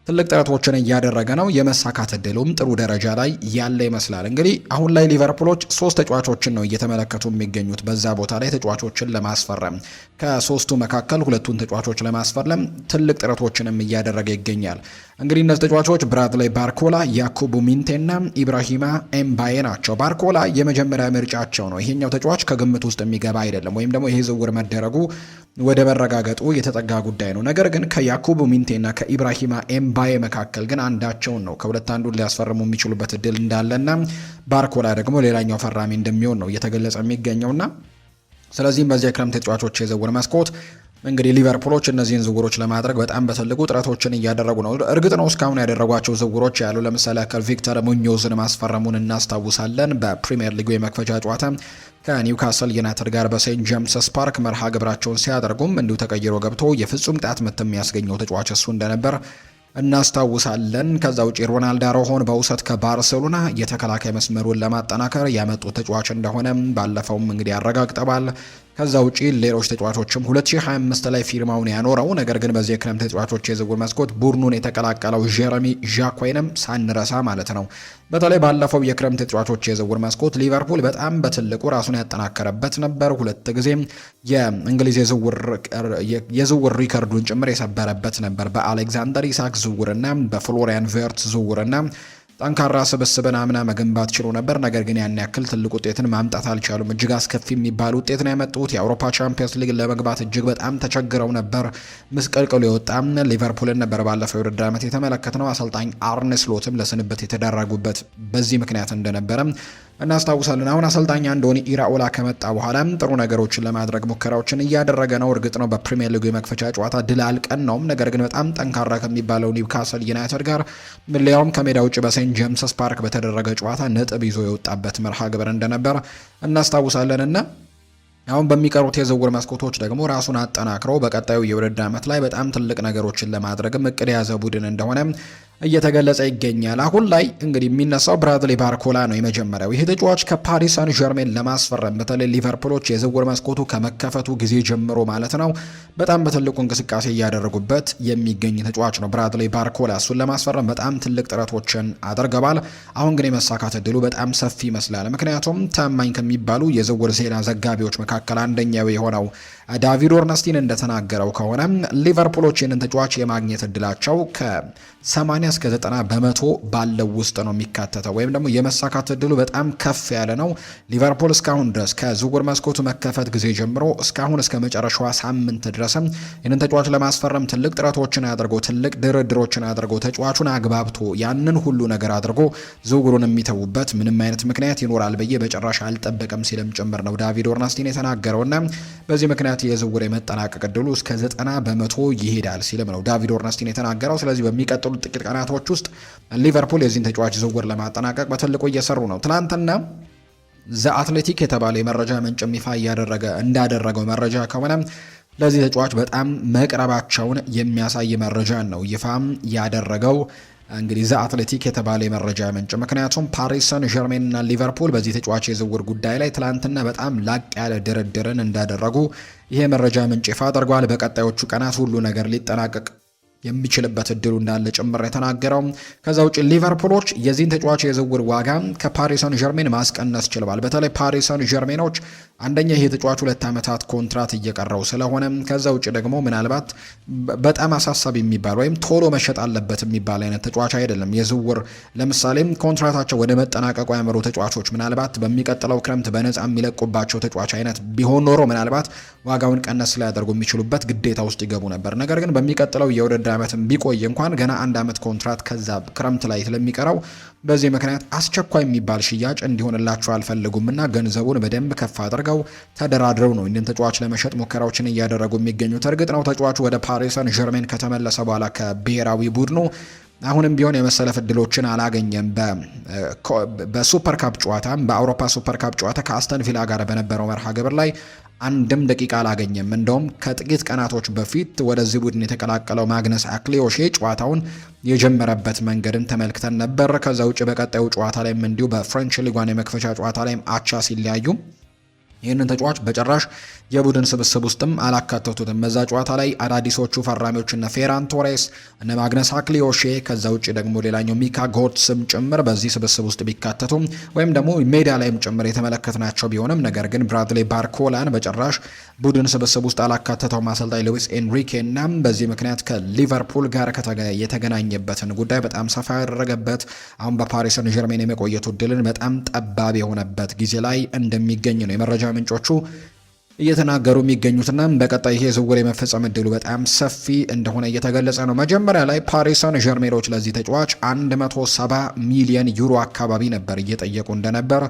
ትልቅ ጥረቶችን እያደረገ ነው። የመሳካት እድሉም ጥሩ ደረጃ ላይ ያለ ይመስላል። እንግዲህ አሁን ላይ ሊቨርፑሎች 3 ተጫዋቾችን ነው እየተመለከቱ የሚገኙት በዛ ቦታ ላይ ተጫዋቾችን ለማስፈረም። ከ3ቱ መካከል 2ቱን ተጫዋቾች ለማስፈረም ትልቅ ጥረቶችንም እያደረገ ይገኛል። እንግዲህ እነዚህ ተጫዋቾች ብራድሊ ባርኮላ፣ ያኩቡ ሚንቴና ኢብራሂማ ኤምባዬ ናቸው። ባርኮላ የመጀመሪያ ምርጫቸው ነው። ይሄኛው ተጫዋች ከግምት ውስጥ የሚገባ አይደለም፣ ወይም ደግሞ ይሄ ዝውውር መደረጉ ወደ መረጋገጡ የተጠጋ ጉዳይ ነው። ነገር ግን ከያኩቡ ሚንቴና ከኢብራሂማ ኤምባዬ መካከል ግን አንዳቸውን ነው ከሁለት አንዱን ሊያስፈርሙ የሚችሉበት እድል እንዳለና ባርኮላ ደግሞ ሌላኛው ፈራሚ እንደሚሆን ነው እየተገለጸ የሚገኘውና ስለዚህም በዚህ የክረምት ተጫዋቾች የዝውውር መስኮት እንግዲህ ሊቨርፑሎች እነዚህን ዝውውሮች ለማድረግ በጣም በትልቁ ጥረቶችን እያደረጉ ነው። እርግጥ ነው እስካሁን ያደረጓቸው ዝውውሮች ያሉ ለምሳሌ ቪክተር ሙኞዝን ማስፈረሙን እናስታውሳለን። በፕሪሚየር ሊጉ የመክፈቻ ጨዋታ ከኒውካስል ዩናይትድ ጋር በሴንት ጄምስስ ፓርክ መርሃ ግብራቸውን ሲያደርጉም እንዲሁ ተቀይሮ ገብቶ የፍጹም ቅጣት ምት የሚያስገኘው ተጫዋች እሱ እንደነበር እናስታውሳለን። ከዛ ውጪ ሮናልዶ አሮሆን በውሰት ከባርሴሎና የተከላካይ መስመሩን ለማጠናከር ያመጡት ተጫዋች እንደሆነ ባለፈውም እንግዲህ ያረጋግጠዋል። ከዛ ውጪ ሌሎች ተጫዋቾችም 2025 ላይ ፊርማውን ያኖረው ነገር ግን በዚህ የክረምት ተጫዋቾች የዝውውር መስኮት ቡድኑን የተቀላቀለው ጄረሚ ዣኳይንም ሳንረሳ ማለት ነው። በተለይ ባለፈው የክረምት ተጫዋቾች የዝውውር መስኮት ሊቨርፑል በጣም በትልቁ ራሱን ያጠናከረበት ነበር። 2 ጊዜ የእንግሊዝ የዝውውር ሪከርዱን ጭምር የሰበረበት ነበር። በአሌክዛንደር ኢሳክ ዝውውርና በፍሎሪያን ቨርትዝ ዝውውርና ጠንካራ ስብስብን አምና መገንባት ችሎ ነበር። ነገር ግን ያን ያክል ትልቅ ውጤትን ማምጣት አልቻሉም። እጅግ አስከፊ የሚባል ውጤት ነው ያመጡት። የአውሮፓ ቻምፒየንስ ሊግ ለመግባት እጅግ በጣም ተቸግረው ነበር። ምስቅልቅሉ የወጣም ሊቨርፑልን ነበር ባለፈው የውድድር ዓመት የተመለከትነው። አሰልጣኝ አርነ ስሎትም ለስንብት የተዳረጉበት በዚህ ምክንያት እንደነበረ እናስታውሳለን። አሁን አሰልጣኝ አንዶኒ ኢራኦላ ከመጣ በኋላም ጥሩ ነገሮችን ለማድረግ ሙከራዎችን እያደረገ ነው። እርግጥ ነው በፕሪሚየር ሊጉ የመክፈቻ ጨዋታ ድል አልቀናውም። ነገር ግን በጣም ጠንካራ ከሚባለው ኒውካስል ዩናይትድ ጋር ሊያውም ከሜዳ ውጭ በሴንት ጄምስስ ፓርክ በተደረገ ጨዋታ ነጥብ ይዞ የወጣበት መርሃ ግብር እንደነበር እናስታውሳለንና አሁን በሚቀሩት የዝውውር መስኮቶች ደግሞ ራሱን አጠናክሮ በቀጣዩ የውድድር ዓመት ላይ በጣም ትልቅ ነገሮችን ለማድረግም እቅድ የያዘ ቡድን እንደሆነ እየተገለጸ ይገኛል። አሁን ላይ እንግዲህ የሚነሳው ብራድሊ ባርኮላ ነው የመጀመሪያው። ይህ ተጫዋች ከፓሪስ ሳን ዠርሜን ለማስፈረም በተለይ ሊቨርፑሎች የዝውውር መስኮቱ ከመከፈቱ ጊዜ ጀምሮ ማለት ነው በጣም በትልቁ እንቅስቃሴ እያደረጉበት የሚገኝ ተጫዋች ነው ብራድሊ ባርኮላ። እሱን ለማስፈረም በጣም ትልቅ ጥረቶችን አድርገዋል። አሁን ግን የመሳካት እድሉ በጣም ሰፊ ይመስላል። ምክንያቱም ታማኝ ከሚባሉ የዝውውር ዜና ዘጋቢዎች መካከል አንደኛው የሆነው ዳቪድ ኦርነስቲን እንደተናገረው ከሆነ ሊቨርፑሎች ይህንን ተጫዋች የማግኘት እድላቸው ከ80 እስከ 90 በመቶ ባለው ውስጥ ነው የሚካተተው፣ ወይም ደግሞ የመሳካት እድሉ በጣም ከፍ ያለ ነው። ሊቨርፑል እስካሁን ድረስ ከዝውውር መስኮቱ መከፈት ጊዜ ጀምሮ እስካሁን እስከ መጨረሻዋ ሳምንት ድረስም ይህንን ተጫዋች ለማስፈረም ትልቅ ጥረቶችን አድርጎ ትልቅ ድርድሮችን አድርጎ ተጫዋቹን አግባብቶ ያንን ሁሉ ነገር አድርጎ ዝውውሩን የሚተዉበት ምንም አይነት ምክንያት ይኖራል ብዬ በጭራሽ አልጠበቅም ሲልም ጭምር ነው ዳቪድ ኦርነስቲን የተናገረውና በዚህ ምክንያት የዝውውር የመጠናቀቅ እድሉ እስከ 90 በመቶ ይሄዳል ሲልም ነው ዳቪድ ኦርነስቲን የተናገረው። ስለዚህ በሚቀጥሉት ጥቂት ቀናቶች ውስጥ ሊቨርፑል የዚህን ተጫዋች ዝውውር ለማጠናቀቅ በትልቁ እየሰሩ ነው። ትናንትና ዘ አትሌቲክ የተባለ የመረጃ ምንጭ ይፋ እንዳደረገው መረጃ ከሆነ ለዚህ ተጫዋች በጣም መቅረባቸውን የሚያሳይ መረጃ ነው ይፋም ያደረገው እንግዲህ ዘ አትሌቲክ የተባለ የመረጃ ምንጭ። ምክንያቱም ፓሪስ ሰን ዠርሜን እና ሊቨርፑል በዚህ ተጫዋች የዝውውር ጉዳይ ላይ ትላንትና በጣም ላቅ ያለ ድርድርን እንዳደረጉ ይሄ መረጃ ምንጭ ይፋ አድርጓል። በቀጣዮቹ ቀናት ሁሉ ነገር ሊጠናቀቅ የሚችልበት እድሉ እንዳለ ጭምር የተናገረው። ከዛ ውጭ ሊቨርፑሎች የዚህን ተጫዋች የዝውውር ዋጋ ከፓሪስ ሰን ዠርሜን ማስቀነስ ችለዋል። በተለይ ፓሪስ ሰን ዠርሜኖች አንደኛ ይሄ ተጫዋች 2 ዓመታት ኮንትራት እየቀረው ስለሆነ፣ ከዛ ውጭ ደግሞ ምናልባት በጣም አሳሳቢ የሚባል ወይም ቶሎ መሸጥ አለበት የሚባል አይነት ተጫዋች አይደለም። የዝውውር ለምሳሌም ኮንትራታቸው ወደ መጠናቀቁ ያመሩ ተጫዋቾች ምናልባት በሚቀጥለው ክረምት በነፃ የሚለቁባቸው ተጫዋች አይነት ቢሆን ኖሮ ምናልባት ዋጋውን ቀነስ ሊያደርጉ የሚችሉበት ግዴታ ውስጥ ይገቡ ነበር። ነገር ግን በሚቀጥለው የውድድር ዓመትም ቢቆይ እንኳን ገና 1 ዓመት ኮንትራት ከዛ ክረምት ላይ ስለሚቀረው በዚህ ምክንያት አስቸኳይ የሚባል ሽያጭ እንዲሆንላቸው አልፈልጉምና ገንዘቡን በደንብ ከፍ አድርገው ተደራድረው ነው ይህንን ተጫዋች ለመሸጥ ሙከራዎችን እያደረጉ የሚገኙት። እርግጥ ነው ተጫዋቹ ወደ ፓሪስ ሰን ዠርሜን ከተመለሰ በኋላ ከብሔራዊ ቡድኑ አሁንም ቢሆን የመሰለፍ እድሎችን አላገኘም። በሱፐር ካፕ ጨዋታ በአውሮፓ ሱፐር ካፕ ጨዋታ ከአስተን ቪላ ጋር በነበረው መርሃ ግብር ላይ አንድም ደቂቃ አላገኘም። እንደውም ከጥቂት ቀናቶች በፊት ወደዚህ ቡድን የተቀላቀለው ማግነስ አክሊዮሼ ጨዋታውን የጀመረበት መንገድን ተመልክተን ነበር። ከዛ ውጭ በቀጣዩ ጨዋታ ላይም እንዲሁ በፍሬንች ሊጓን የመክፈቻ ጨዋታ ላይም አቻ ሲለያዩ ይህንን ተጫዋች በጭራሽ የቡድን ስብስብ ውስጥም አላካተቱትም። በዛ ጨዋታ ላይ አዳዲሶቹ ፈራሚዎች እነ ፌራን ቶሬስ እነ ማግነስ አክሊዮሼ ከዛ ውጭ ደግሞ ሌላኛው ሚካ ጎትስም ጭምር በዚህ ስብስብ ውስጥ ቢካተቱም ወይም ደግሞ ሜዳ ላይም ጭምር የተመለከትናቸው ቢሆንም ነገር ግን ብራድሌ ባርኮላን በጭራሽ ቡድን ስብስብ ውስጥ አላካተተው አሰልጣኝ ሉዊስ ኤንሪኬ እና በዚህ ምክንያት ከሊቨርፑል ጋር የተገናኘበትን ጉዳይ በጣም ሰፋ ያደረገበት አሁን በፓሪስ ሰን ዠርሜን የመቆየቱ እድልን በጣም ጠባብ የሆነበት ጊዜ ላይ እንደሚገኝ ነው የመረጃ ምንጮቹ እየተናገሩ የሚገኙትና በቀጣይ ይሄ ዝውውር የመፈጸም እድሉ በጣም ሰፊ እንደሆነ እየተገለጸ ነው። መጀመሪያ ላይ ፓሪስ ሰን ዠርሜኖች ለዚህ ተጫዋች 170 ሚሊዮን ዩሮ አካባቢ ነበር እየጠየቁ እንደነበር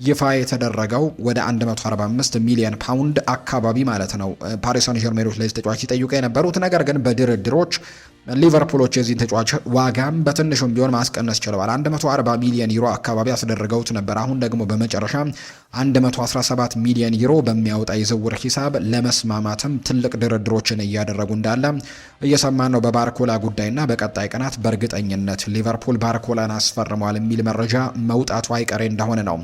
ይፋ የተደረገው ወደ 145 ሚሊዮን ፓውንድ አካባቢ ማለት ነው ፓሪስ ሰን ዠርሜኖች ለዚህ ተጫዋች ይጠይቁ የነበሩት። ነገር ግን በድርድሮች ሊቨርፑሎች የዚህን ተጫዋች ዋጋም በትንሹም ቢሆን ማስቀነስ ችለዋል። 140 ሚሊዮን ዩሮ አካባቢ አስደርገውት ነበር። አሁን ደግሞ በመጨረሻ 117 ሚሊዮን ዩሮ በሚያወጣ የዝውውር ሂሳብ ለመስማማትም ትልቅ ድርድሮችን እያደረጉ እንዳለ እየሰማን ነው በባርኮላ ጉዳይና በቀጣይ ቀናት በእርግጠኝነት ሊቨርፑል ባርኮላን አስፈርሟል የሚል መረጃ መውጣቱ አይቀሬ እንደሆነ ነው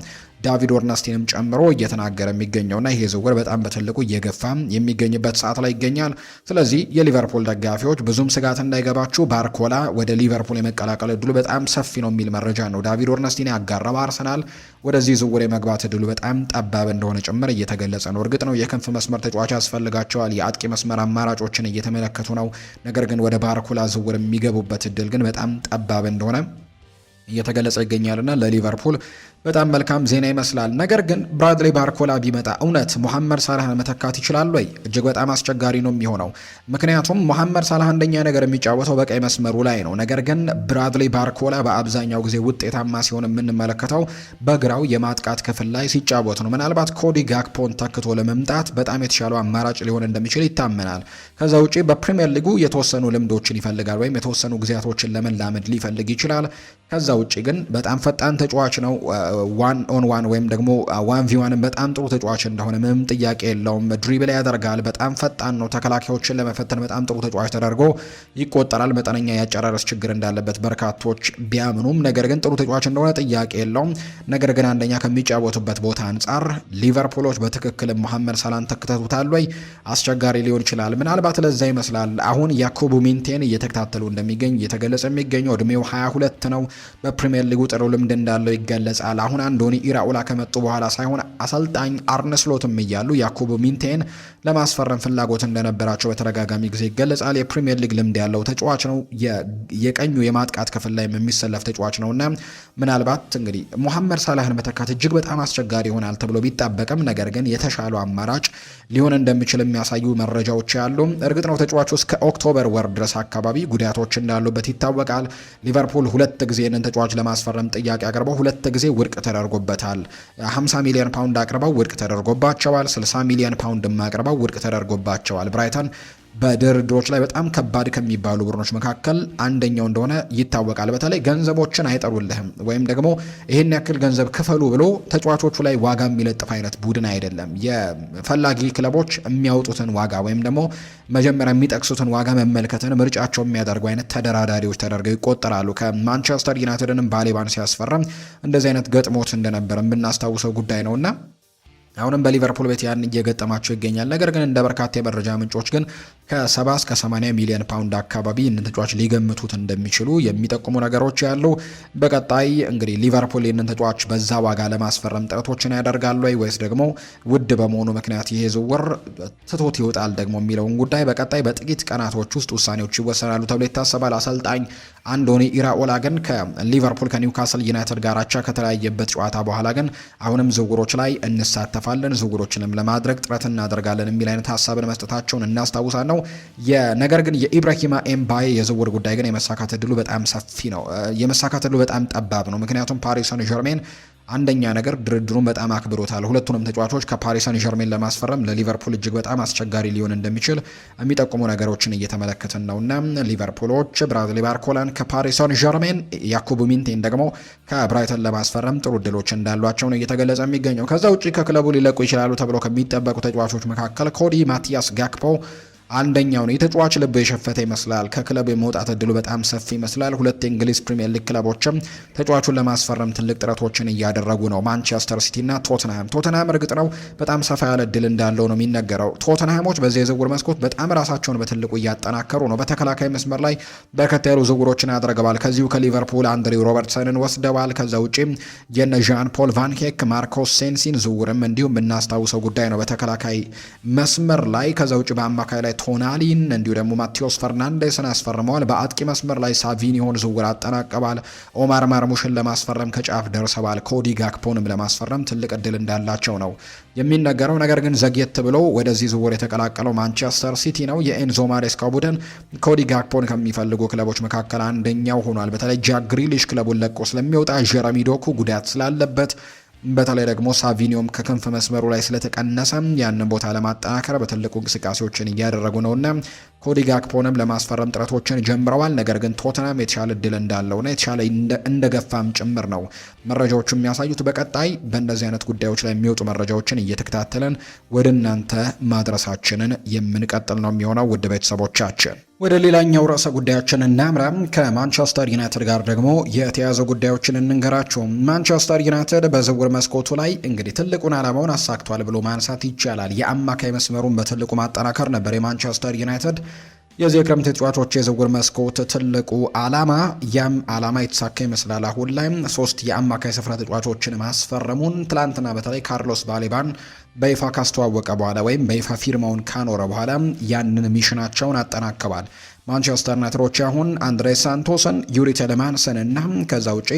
ዳቪድ ኦርነስቲንም ጨምሮ እየተናገረ የሚገኘውና ይሄ ዝውውር በጣም በትልቁ እየገፋ የሚገኝበት ሰዓት ላይ ይገኛል። ስለዚህ የሊቨርፑል ደጋፊዎች ብዙም ስጋት እንዳይገባችሁ ባርኮላ ወደ ሊቨርፑል የመቀላቀል እድሉ በጣም ሰፊ ነው የሚል መረጃ ነው ዳቪድ ኦርነስቲን ያጋራው። አርሰናል ወደዚህ ዝውውር የመግባት እድሉ በጣም ጠባብ እንደሆነ ጭምር እየተገለጸ ነው። እርግጥ ነው የክንፍ መስመር ተጫዋች ያስፈልጋቸዋል፣ የአጥቂ መስመር አማራጮችን እየተመለከቱ ነው። ነገር ግን ወደ ባርኮላ ዝውውር የሚገቡበት እድል ግን በጣም ጠባብ እንደሆነ እየተገለጸ ይገኛልና ለሊቨርፑል በጣም መልካም ዜና ይመስላል። ነገር ግን ብራድሌ ባርኮላ ቢመጣ እውነት ሙሐመድ ሳላህን መተካት ይችላል ወይ? እጅግ በጣም አስቸጋሪ ነው የሚሆነው። ምክንያቱም ሙሐመድ ሳላህ አንደኛ ነገር የሚጫወተው በቀይ መስመሩ ላይ ነው። ነገር ግን ብራድሌ ባርኮላ በአብዛኛው ጊዜ ውጤታማ ሲሆን የምንመለከተው በግራው የማጥቃት ክፍል ላይ ሲጫወት ነው። ምናልባት ኮዲ ጋክፖን ተክቶ ለመምጣት በጣም የተሻለው አማራጭ ሊሆን እንደሚችል ይታመናል። ከዛ ውጪ በፕሪሚየር ሊጉ የተወሰኑ ልምዶችን ይፈልጋል ወይም የተወሰኑ ጊዜያቶችን ለመላመድ ሊፈልግ ይችላል። ከዛ ውጪ ግን በጣም ፈጣን ተጫዋች ነው። ዋን ኦን ዋን ወይም ደግሞ ዋን ቪ ዋንን በጣም ጥሩ ተጫዋች እንደሆነ ምንም ጥያቄ የለውም። ድሪብል ያደርጋል፣ በጣም ፈጣን ነው። ተከላካዮችን ለመፈተን በጣም ጥሩ ተጫዋች ተደርጎ ይቆጠራል። መጠነኛ ያጨራረስ ችግር እንዳለበት በርካቶች ቢያምኑም ነገር ግን ጥሩ ተጫዋች እንደሆነ ጥያቄ የለውም። ነገር ግን አንደኛ ከሚጫወቱበት ቦታ አንጻር ሊቨርፑሎች በትክክል መሐመድ ሳላህን ተክተውታል ወይ? አስቸጋሪ ሊሆን ይችላል። ምናልባት ለዛ ይመስላል አሁን ያኮቡ ሚንቴን እየተከታተሉ እንደሚገኝ እየተገለጸ የሚገኘው። እድሜው 22 ነው። በፕሪሚየር ሊጉ ጥሩ ልምድ እንዳለው ይገለጻል። አሁን አንዶኒ ኢራኡላ ከመጡ በኋላ ሳይሆን አሰልጣኝ አርነ ስሎትም እያሉ ያኮቡ ሚንቴን ለማስፈረም ፍላጎት እንደነበራቸው በተደጋጋሚ ጊዜ ይገለጻል። የፕሪሚየር ሊግ ልምድ ያለው ተጫዋች ነው። የቀኙ የማጥቃት ክፍል ላይ የሚሰለፍ ተጫዋች ነውና ምናልባት እንግዲህ ሙሐመድ ሳላህን መተካት እጅግ በጣም አስቸጋሪ ይሆናል ተብሎ ቢጠበቅም ነገር ግን የተሻለው አማራጭ ሊሆን እንደሚችል የሚያሳዩ መረጃዎች ያሉ። እርግጥ ነው ተጫዋቹ እስከ ኦክቶበር ወር ድረስ አካባቢ ጉዳቶች እንዳሉበት ይታወቃል። ሊቨርፑል 2 ጊዜ ይህንን ተጫዋች ለማስፈረም ጥያቄ አቅርበው 2 ጊዜ ውድቅ ተደርጎበታል። 50 ሚሊዮን ፓውንድ አቅርበው ውድቅ ተደርጎባቸዋል። 60 ሚሊዮን ፓውንድ አቅርበው ውድቅ ተደርጎባቸዋል። ብራይተን በድርድሮች ላይ በጣም ከባድ ከሚባሉ ቡድኖች መካከል አንደኛው እንደሆነ ይታወቃል። በተለይ ገንዘቦችን አይጠሩልህም ወይም ደግሞ ይሄን ያክል ገንዘብ ክፈሉ ብሎ ተጫዋቾቹ ላይ ዋጋ የሚለጥፍ አይነት ቡድን አይደለም። የፈላጊ ክለቦች የሚያወጡትን ዋጋ ወይም ደግሞ መጀመሪያ የሚጠቅሱትን ዋጋ መመልከትን ምርጫቸው የሚያደርጉ አይነት ተደራዳሪዎች ተደርገው ይቆጠራሉ። ከማንቸስተር ዩናይትድንም ባሌባን ሲያስፈረም እንደዚህ አይነት ገጥሞት እንደነበረ የምናስታውሰው ጉዳይ ነውና አሁንም በሊቨርፑል ቤት ያን እየገጠማቸው ይገኛል። ነገር ግን እንደ በርካታ የመረጃ ምንጮች ግን ከ70 እስከ 80 ሚሊዮን ፓውንድ አካባቢ ይህንን ተጫዋች ሊገምቱት እንደሚችሉ የሚጠቁሙ ነገሮች ያሉ። በቀጣይ እንግዲህ ሊቨርፑል ይህንን ተጫዋች በዛ ዋጋ ለማስፈረም ጥረቶችን ያደርጋሉ ወይስ ደግሞ ውድ በመሆኑ ምክንያት ይሄ ዝውውር ትቶት ይወጣል ደግሞ የሚለውን ጉዳይ በቀጣይ በጥቂት ቀናቶች ውስጥ ውሳኔዎች ይወሰናሉ ተብሎ ይታሰባል። አሰልጣኝ አንዶኒ ኢራኦላ ግን ከሊቨርፑል ከኒውካስል ዩናይትድ ጋር አቻ ከተለያየበት ጨዋታ በኋላ ግን አሁንም ዝውውሮች ላይ እንሳተፋለን፣ ዝውውሮችንም ለማድረግ ጥረት እናደርጋለን የሚል አይነት ሀሳብን መስጠታቸውን እናስታውሳለን። ነገር ግን የኢብራሂማ ኤምባዬ የዝውውር ጉዳይ ግን የመሳካት እድሉ በጣም ሰፊ ነው። የመሳካት እድሉ በጣም ጠባብ ነው። ምክንያቱም ፓሪስ ሰን ዠርሜን አንደኛ ነገር ድርድሩን በጣም አክብሮታል። ሁለቱንም ተጫዋቾች ከፓሪስ ሰን ዠርሜን ለማስፈረም ለሊቨርፑል እጅግ በጣም አስቸጋሪ ሊሆን እንደሚችል የሚጠቁሙ ነገሮችን እየተመለከትን ነውና ሊቨርፑሎች ብራድሊ ባርኮላን ከፓሪስ ሰን ዠርሜን፣ ያኩቡ ሚንቴን ደግሞ ከብራይተን ለማስፈረም ጥሩ እድሎች እንዳሏቸው ነው እየተገለጸ የሚገኘው። ከዛ ውጪ ከክለቡ ሊለቁ ይችላሉ ተብሎ ከሚጠበቁ ተጫዋቾች መካከል ኮዲ ማቲያስ ጋክፖ አንደኛው ነው። የተጫዋች ልብ የሸፈተ ይመስላል። ከክለቡ የመውጣት እድሉ በጣም ሰፊ ይመስላል። ሁለት የእንግሊዝ ፕሪሚየር ሊግ ክለቦችም ተጫዋቹን ለማስፈረም ትልቅ ጥረቶችን እያደረጉ ነው፣ ማንቸስተር ሲቲ እና ቶተንሃም እርግጥ ነው በጣም ሰፋ ያለ እድል እንዳለው ነው የሚነገረው። ቶተንሃሞች በዚህ የዝውውር መስኮት በጣም ራሳቸውን በትልቁ እያጠናከሩ ነው። በተከላካይ መስመር ላይ በርከት ያሉ ዝውውሮችን ያደርገዋል። ከዚሁ ከሊቨርፑል አንድሪው ሮበርትሰንን ወስደዋል። ከዛ ውጪ የነ ዣን ፖል ቫን ሄክ፣ ማርኮስ ሴንሲን ዝውውርም እንዲሁም የምናስታውሰው ጉዳይ ነው በተከላካይ መስመር ላይ። ከዛ ውጪ በአማካይ ላይ ቶናሊን እንዲሁ ደግሞ ማቴዎስ ፈርናንዴስን አስፈርመዋል። በአጥቂ መስመር ላይ ሳቪኒዮን ዝውውር አጠናቀባል። ኦማር ማርሙሽን ለማስፈረም ከጫፍ ደርሰዋል። ኮዲ ጋክፖንም ለማስፈረም ትልቅ እድል እንዳላቸው ነው የሚነገረው። ነገር ግን ዘግየት ብሎ ወደዚህ ዝውውር የተቀላቀለው ማንቸስተር ሲቲ ነው። የኤንዞ ማሬስካ ቡድን ኮዲ ጋክፖን ከሚፈልጉ ክለቦች መካከል አንደኛው ሆኗል። በተለይ ጃክ ግሪሊሽ ክለቡን ለቆ ስለሚወጣ፣ ጀረሚ ዶኩ ጉዳት ስላለበት፣ በተለይ ደግሞ ሳቪኒዮም ከክንፍ መስመሩ ላይ ስለተቀነሰ ያንን ቦታ ለማጠናከር በትልቁ እንቅስቃሴዎችን እያደረጉ ነውና ኮዲ ጋክፖንም ለማስፈረም ጥረቶችን ጀምረዋል። ነገር ግን ቶተናም የተሻለ እድል እንዳለውና የተሻለ እንደገፋም ጭምር ነው መረጃዎቹ የሚያሳዩት። በቀጣይ በእንደዚህ አይነት ጉዳዮች ላይ የሚወጡ መረጃዎችን እየተከታተለን ወደ እናንተ ማድረሳችንን የምንቀጥል ነው የሚሆነው። ውድ ቤተሰቦቻችን ወደ ሌላኛው ርዕሰ ጉዳያችን እናምራ። ከማንቸስተር ዩናይትድ ጋር ደግሞ የተያዙ ጉዳዮችን እንንገራቸው። ማንቸስተር ዩናይትድ በዝውውር መስኮቱ ላይ እንግዲህ ትልቁን ዓላማውን አሳክቷል ብሎ ማንሳት ይቻላል። የአማካይ መስመሩን በትልቁ ማጠናከር ነበር የማንቸስተር ዩናይትድ የዚህ የክረምት ተጫዋቾች የዝውውር መስኮት ትልቁ ዓላማ። ያም ዓላማ የተሳካ ይመስላል። አሁን ላይ 3 የአማካይ ስፍራ ተጫዋቾችን ማስፈረሙን ትላንትና በተለይ ካርሎስ ባሌባን በይፋ ካስተዋወቀ በኋላ ወይም በይፋ ፊርማውን ካኖረ በኋላ ያንን ሚሽናቸውን አጠናቀዋል። ማንቸስተር ዩናይትዶች አሁን አንድሬ ሳንቶስን፣ ዩሪ ቴሌማንስን እና ከዛ ውጪ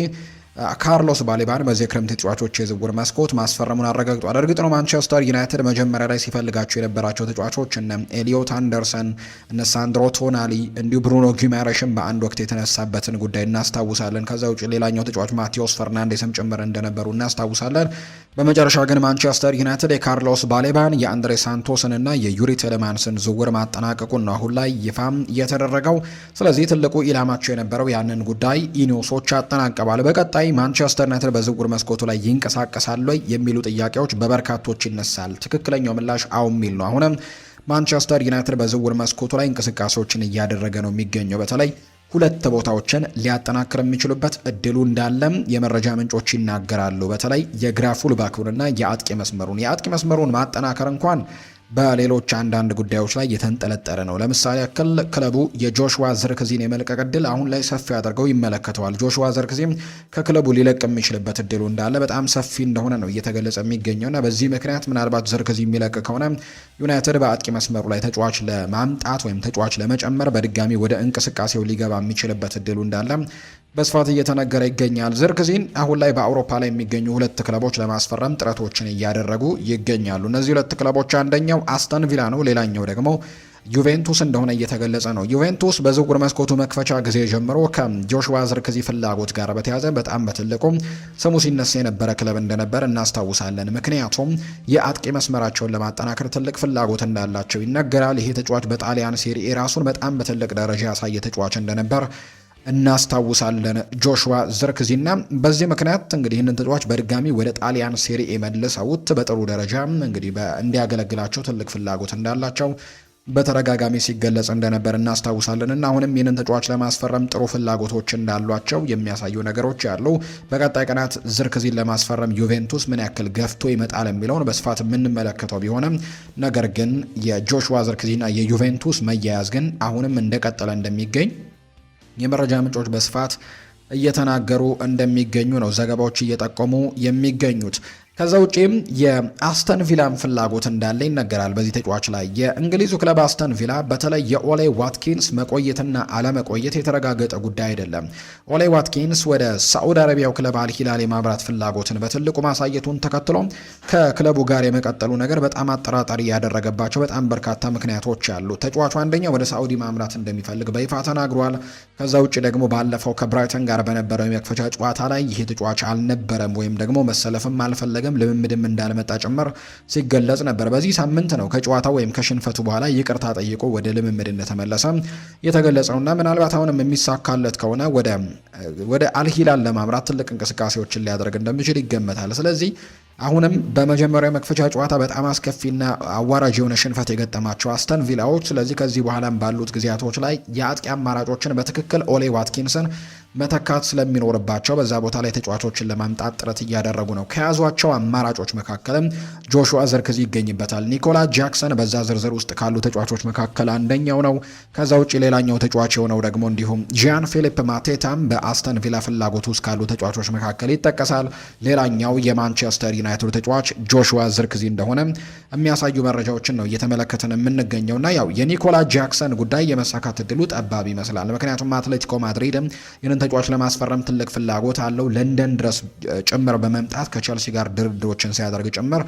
ካርሎስ ባሌባን በዚህ የክረምት ተጫዋቾች የዝውውር መስኮት ማስፈረሙን አረጋግጧል። እርግጥ ነው ማንቸስተር ዩናይትድ መጀመሪያ ላይ ሲፈልጋቸው የነበራቸው ተጫዋቾች እነ ኤሊዮት አንደርሰን፣ እነ ሳንድሮ ቶናሊ እንዲሁ ብሩኖ ጊማሬሽን በአንድ ወቅት የተነሳበትን ጉዳይ እናስታውሳለን። ከዛ ውጭ ሌላኛው ተጫዋች ማቴዎስ ፈርናንዴስም ጭምር እንደነበሩ እናስታውሳለን። በመጨረሻ ግን ማንቸስተር ዩናይትድ የካርሎስ ባሌባን የአንድሬ ሳንቶስን እና የዩሪ ቴሌማንስን ዝውውር ማጠናቀቁን ነው አሁን ላይ ይፋም የተደረገው። ስለዚህ ትልቁ ኢላማቸው የነበረው ያንን ጉዳይ ኢኒዮሶች አጠናቀዋል። በቀጣይ ማንቸስተር ዩናይትድ በዝውውር መስኮቱ ላይ ይንቀሳቀሳል ወይ የሚሉ ጥያቄዎች በበርካቶች ይነሳል። ትክክለኛው ምላሽ አዎ የሚል ነው። አሁንም ማንቸስተር ዩናይትድ በዝውውር መስኮቱ ላይ እንቅስቃሴዎችን እያደረገ ነው የሚገኘው። በተለይ 2 ቦታዎችን ሊያጠናክር የሚችሉበት እድሉ እንዳለም የመረጃ ምንጮች ይናገራሉ። በተለይ የግራ ፉልባኩንና የአጥቂ መስመሩን ማጠናከር እንኳን በሌሎች አንዳንድ ጉዳዮች ላይ የተንጠለጠለ ነው። ለምሳሌ ያክል ክለቡ የጆሹዋ ዝርክዚን የመልቀቅ እድል አሁን ላይ ሰፊ አድርገው ይመለከተዋል። ጆሹዋ ዝርክዚም ከክለቡ ሊለቅ የሚችልበት እድሉ እንዳለ በጣም ሰፊ እንደሆነ ነው እየተገለጸ የሚገኘውና በዚህ ምክንያት ምናልባት ዝርክዚ የሚለቅ ከሆነ ዩናይትድ በአጥቂ መስመሩ ላይ ተጫዋች ለማምጣት ወይም ተጫዋች ለመጨመር በድጋሚ ወደ እንቅስቃሴው ሊገባ የሚችልበት እድሉ እንዳለ በስፋት እየተነገረ ይገኛል። ዝርክዚን አሁን ላይ በአውሮፓ ላይ የሚገኙ 2 ክለቦች ለማስፈረም ጥረቶችን እያደረጉ ይገኛሉ። እነዚህ 2 ክለቦች አንደኛው አስተን ቪላ ነው፣ ሌላኛው ደግሞ ዩቬንቱስ እንደሆነ እየተገለጸ ነው። ዩቬንቱስ በዝውውር መስኮቱ መክፈቻ ጊዜ ጀምሮ ከጆሹዋ ዝርክዚ ፍላጎት ጋር በተያያዘ በጣም በትልቁ ስሙ ሲነሳ የነበረ ክለብ እንደነበር እናስታውሳለን። ምክንያቱም የአጥቂ መስመራቸውን ለማጠናከር ትልቅ ፍላጎት እንዳላቸው ይነገራል። ይሄ ተጫዋች በጣሊያን ሴሪኤ ራሱን በጣም በትልቅ ደረጃ ያሳየ ተጫዋች እንደነበር እናስታውሳለን ጆሹዋ ዝርክዚና በዚህ ምክንያት እንግዲህ ይህንን ተጫዋች በድጋሚ ወደ ጣሊያን ሴሪኤ መልሰውት በጥሩ ደረጃ እንግዲህ እንዲያገለግላቸው ትልቅ ፍላጎት እንዳላቸው በተደጋጋሚ ሲገለጽ እንደነበር እናስታውሳለን እና አሁንም ይህንን ተጫዋች ለማስፈረም ጥሩ ፍላጎቶች እንዳሏቸው የሚያሳዩ ነገሮች ያሉ። በቀጣይ ቀናት ዝርክዚን ለማስፈረም ዩቬንቱስ ምን ያክል ገፍቶ ይመጣል የሚለውን በስፋት የምንመለከተው ቢሆንም ነገር ግን የጆሹዋ ዝርክዚና የዩቬንቱስ መያያዝ ግን አሁንም እንደቀጠለ እንደሚገኝ የመረጃ ምንጮች በስፋት እየተናገሩ እንደሚገኙ ነው ዘገባዎች እየጠቆሙ የሚገኙት። ከዛ ውጪም የአስተን ቪላን ፍላጎት እንዳለ ይነገራል በዚህ ተጫዋች ላይ። የእንግሊዙ ክለብ አስተን ቪላ በተለይ የኦሌ ዋትኪንስ መቆየትና አለመቆየት የተረጋገጠ ጉዳይ አይደለም። ኦሌ ዋትኪንስ ወደ ሳዑዲ አረቢያው ክለብ አልሂላል የማብራት ፍላጎትን በትልቁ ማሳየቱን ተከትሎ ከክለቡ ጋር የመቀጠሉ ነገር በጣም አጠራጣሪ ያደረገባቸው በጣም በርካታ ምክንያቶች አሉ። ተጫዋቹ አንደኛ ወደ ሳዑዲ ማምራት እንደሚፈልግ በይፋ ተናግሯል። ከዛ ውጪ ደግሞ ባለፈው ከብራይተን ጋር በነበረው የመክፈቻ ጨዋታ ላይ ይህ ተጫዋች አልነበረም ወይም ደግሞ መሰለፍም አልፈለገም ልምምድም እንዳልመጣ ጭምር ሲገለጽ ነበር። በዚህ ሳምንት ነው ከጨዋታው ወይም ከሽንፈቱ በኋላ ይቅርታ ጠይቆ ወደ ልምምድ እንደተመለሰ የተገለጸውና ምናልባት አሁንም የሚሳካለት ከሆነ ወደ አልሂላል ለማምራት ትልቅ እንቅስቃሴዎችን ሊያደርግ እንደሚችል ይገመታል። ስለዚህ አሁንም በመጀመሪያው መክፈቻ ጨዋታ በጣም አስከፊና አዋራጅ የሆነ ሽንፈት የገጠማቸው አስተን ቪላዎች ስለዚህ ከዚህ በኋላም ባሉት ጊዜያቶች ላይ የአጥቂ አማራጮችን በትክክል ኦሌ ዋትኪንስን መተካት ስለሚኖርባቸው በዛ ቦታ ላይ ተጫዋቾችን ለማምጣት ጥረት እያደረጉ ነው። ከያዟቸው አማራጮች መካከልም ጆሹዋ ዝርክዚ ይገኝበታል። ኒኮላ ጃክሰን በዛ ዝርዝር ውስጥ ካሉ ተጫዋቾች መካከል አንደኛው ነው። ከዛ ውጭ ሌላኛው ተጫዋች የሆነው ደግሞ እንዲሁም ጂያን ፊሊፕ ማቴታም በአስተን ቪላ ፍላጎት ውስጥ ካሉ ተጫዋቾች መካከል ይጠቀሳል። ሌላኛው የማንቸስተር ዩናይትድ ተጫዋች ጆሹዋ ዝርክዚ እንደሆነ የሚያሳዩ መረጃዎችን ነው እየተመለከትን የምንገኘውና ያው የኒኮላ ጃክሰን ጉዳይ የመሳካት እድሉ ጠባብ ይመስላል። ምክንያቱም አትሌቲኮ ማድሪድ ተጫዋች ለማስፈረም ትልቅ ፍላጎት አለው። ለንደን ድረስ ጭምር በመምጣት ከቸልሲ ጋር ድርድሮችን ሲያደርግ ጭምር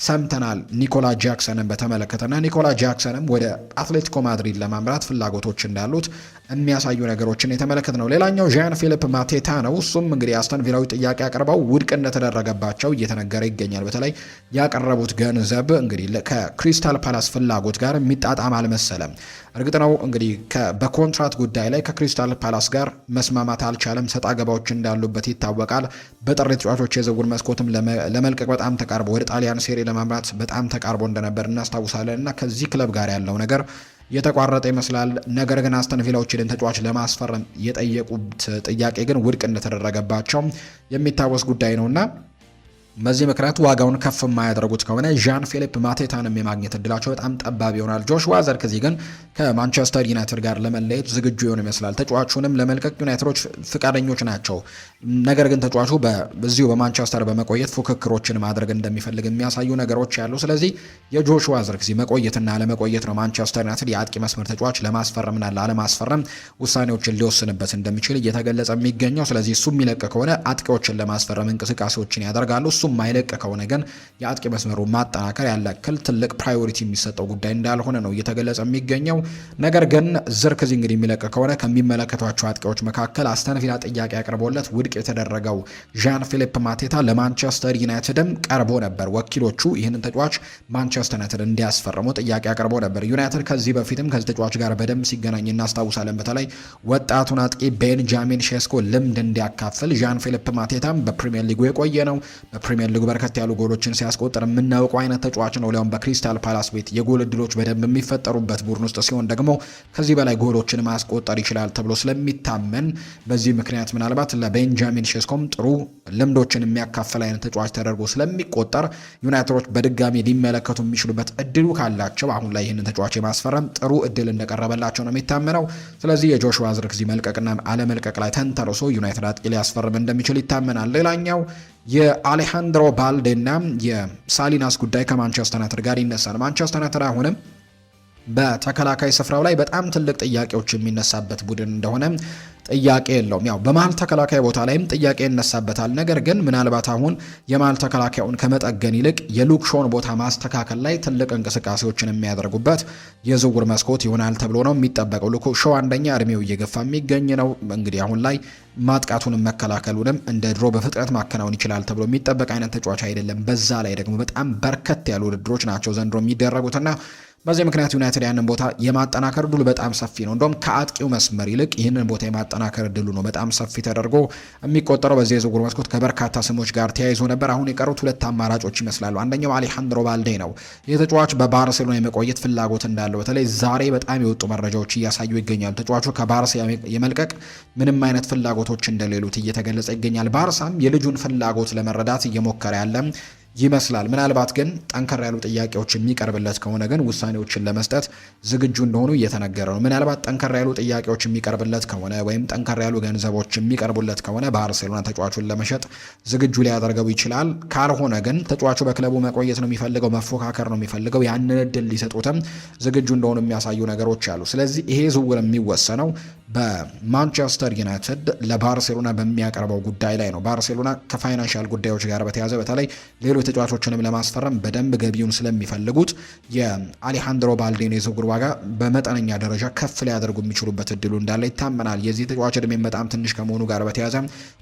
ሰምተናል ኒኮላ ጃክሰንን በተመለከተና ኒኮላ ጃክሰንም ወደ አትሌቲኮ ማድሪድ ለማምራት ፍላጎቶች እንዳሉት የሚያሳዩ ነገሮችን የተመለከተ ነው። ሌላኛው ዣን ፊሊፕ ማቴታ ነው። እሱም እንግዲህ አስተን ቪላዊ ጥያቄ አቅርበው ውድቅ እንደተደረገባቸው እየተነገረ ይገኛል። በተለይ ያቀረቡት ገንዘብ እንግዲህ ከክሪስታል ፓላስ ፍላጎት ጋር የሚጣጣም አልመሰለም። እርግጥ ነው እንግዲህ በኮንትራት ጉዳይ ላይ ከክሪስታል ፓላስ ጋር መስማማት አልቻለም። ሰጣ ገባዎች እንዳሉበት ይታወቃል። በጥር ተጫዋቾች የዝውውር መስኮትም ለመልቀቅ በጣም ተቃርቦ ወደ ጣሊያን ሴሪ ለማምራት በጣም ተቃርቦ እንደነበር እናስታውሳለን እና ከዚህ ክለብ ጋር ያለው ነገር የተቋረጠ ይመስላል። ነገር ግን አስተን ቪላዎች ይህን ተጫዋች ለማስፈረም የጠየቁት ጥያቄ ግን ውድቅ እንደተደረገባቸው የሚታወስ ጉዳይ ነውና በዚህ ምክንያት ዋጋውን ከፍ የማያደርጉት ከሆነ ዣን ፊሊፕ ማቴታንም የማግኘት እድላቸው በጣም ጠባብ ይሆናል። ጆሹዋ ዘርክዚ ግን ከማንቸስተር ዩናይትድ ጋር ለመለየት ዝግጁ ይሆን ይመስላል። ተጫዋቹንም ለመልቀቅ ዩናይትዶች ፍቃደኞች ናቸው። ነገር ግን ተጫዋቹ በዚሁ በማንቸስተር በመቆየት ፉክክሮችን ማድረግ እንደሚፈልግ የሚያሳዩ ነገሮች ያሉ። ስለዚህ የጆሹዋ ዘርክዚ መቆየትና አለመቆየት ነው ማንቸስተር ዩናይትድ የአጥቂ መስመር ተጫዋች ለማስፈረምና ላለማስፈረም ውሳኔዎችን ሊወስንበት እንደሚችል እየተገለጸ የሚገኘው። ስለዚህ እሱ የሚለቅ ከሆነ አጥቂዎችን ለማስፈረም እንቅስቃሴዎችን ያደርጋሉ። እሱ ማይለቅ ከሆነ ግን የአጥቂ መስመሩ ማጠናከር ያለክል ትልቅ ፕራዮሪቲ የሚሰጠው ጉዳይ እንዳልሆነ ነው እየተገለጸ የሚገኘው። ነገር ግን ዝርክዚ እንግዲህ የሚለቅ ከሆነ ከሚመለከቷቸው አጥቂዎች መካከል አስተን ቪላ ጥያቄ አቅርቦለት ውድቅ የተደረገው ዣን ፊሊፕ ማቴታ ለማንቸስተር ዩናይትድም ቀርቦ ነበር። ወኪሎቹ ይህንን ተጫዋች ማንቸስተር ዩናይትድ እንዲያስፈርሙ ጥያቄ አቅርቦ ነበር። ዩናይትድ ከዚህ በፊትም ከዚህ ተጫዋች ጋር በደንብ ሲገናኝ እናስታውሳለን። በተለይ ወጣቱን አጥቂ ቤንጃሚን ሼስኮ ልምድ እንዲያካፍል ዣን ፊሊፕ ማቴታም በፕሪሚየር ሊጉ የቆየ ነው። በፕሪሚየር ሊጉ በርከት ያሉ ጎሎችን ሲያስቆጥር የምናውቀው አይነት ተጫዋች ነው። ሊያውም በክሪስታል ፓላስ ቤት የጎል እድሎች በደንብ የሚፈጠሩበት ቡድን ውስጥ ሲሆን ደግሞ ከዚህ በላይ ጎሎችን ማስቆጠር ይችላል ተብሎ ስለሚታመን በዚህ ምክንያት ምናልባት ለቤንጃሚን ሼስኮም ጥሩ ልምዶችን የሚያካፍል አይነት ተጫዋች ተደርጎ ስለሚቆጠር ዩናይትዶች በድጋሚ ሊመለከቱ የሚችሉበት እድሉ ካላቸው አሁን ላይ ይህንን ተጫዋች የማስፈረም ጥሩ እድል እንደቀረበላቸው ነው የሚታመነው። ስለዚህ የጆሹዋ ዝርክዚ መልቀቅና አለመልቀቅ ላይ ተንተርሶ ዩናይትድ አጥቂ ሊያስፈርም እንደሚችል ይታመናል። ሌላኛው የአሌሃንድሮ ባልዴና የሳሊናስ ጉዳይ ከማንቸስተር ዩናይትድ ጋር ይነሳል። ማንቸስተር ዩናይትድ አሁንም በተከላካይ ስፍራው ላይ በጣም ትልቅ ጥያቄዎች የሚነሳበት ቡድን እንደሆነ ጥያቄ የለውም። ያው በመሀል ተከላካይ ቦታ ላይም ጥያቄ ይነሳበታል። ነገር ግን ምናልባት አሁን የመሀል ተከላካዩን ከመጠገን ይልቅ የሉክ ሾውን ቦታ ማስተካከል ላይ ትልቅ እንቅስቃሴዎችን የሚያደርጉበት የዝውውር መስኮት ይሆናል ተብሎ ነው የሚጠበቀው። ሉክ ሾው አንደኛ እድሜው እየገፋ የሚገኝ ነው። እንግዲህ አሁን ላይ ማጥቃቱንም መከላከሉንም እንደ ድሮ በፍጥነት ማከናወን ይችላል ተብሎ የሚጠበቅ አይነት ተጫዋች አይደለም። በዛ ላይ ደግሞ በጣም በርከት ያሉ ውድድሮች ናቸው ዘንድሮ የሚደረጉትና በዚህ ምክንያት ዩናይትድ ያንን ቦታ የማጠናከር እድሉ በጣም ሰፊ ነው። እንደውም ከአጥቂው መስመር ይልቅ ይህንን ቦታ የማጠናከር እድሉ ነው በጣም ሰፊ ተደርጎ የሚቆጠረው። በዚህ የዝውውር መስኮት ከበርካታ ስሞች ጋር ተያይዞ ነበር። አሁን የቀሩት ሁለት አማራጮች ይመስላሉ። አንደኛው አሌሃንድሮ ባልዴ ነው። ይህ ተጫዋች በባርሴሎና የመቆየት ፍላጎት እንዳለው በተለይ ዛሬ በጣም የወጡ መረጃዎች እያሳዩ ይገኛሉ። ተጫዋቹ ከባርሳ የመልቀቅ ምንም አይነት ፍላጎቶች እንደሌሉት እየተገለጸ ይገኛል። ባርሳም የልጁን ፍላጎት ለመረዳት እየሞከረ ያለ ይመስላል። ምናልባት ግን ጠንከር ያሉ ጥያቄዎች የሚቀርብለት ከሆነ ግን ውሳኔዎችን ለመስጠት ዝግጁ እንደሆኑ እየተነገረ ነው። ምናልባት ጠንከር ያሉ ጥያቄዎች የሚቀርብለት ከሆነ ወይም ጠንከር ያሉ ገንዘቦች የሚቀርቡለት ከሆነ ባርሴሎና ተጫዋቹን ለመሸጥ ዝግጁ ሊያደርገው ይችላል። ካልሆነ ግን ተጫዋቹ በክለቡ መቆየት ነው የሚፈልገው፣ መፎካከር ነው የሚፈልገው፣ ያንን እድል ሊሰጡትም ዝግጁ እንደሆኑ የሚያሳዩ ነገሮች አሉ። ስለዚህ ይሄ ዝውውር የሚወሰነው በማንቸስተር ዩናይትድ ለባርሴሎና በሚያቀርበው ጉዳይ ላይ ነው። ባርሴሎና ከፋይናንሻል ጉዳዮች ጋር በተያያዘ በተለይ ሌሎች ተጫዋቾችንም ለማስፈረም በደንብ ገቢውን ስለሚፈልጉት የአሌሃንድሮ ባልዴን የዝውውር ዋጋ በመጠነኛ ደረጃ ከፍ ሊያደርጉ የሚችሉበት እድሉ እንዳለ ይታመናል። የዚህ ተጫዋች እድሜም በጣም ትንሽ ከመሆኑ ጋር በተያያዘ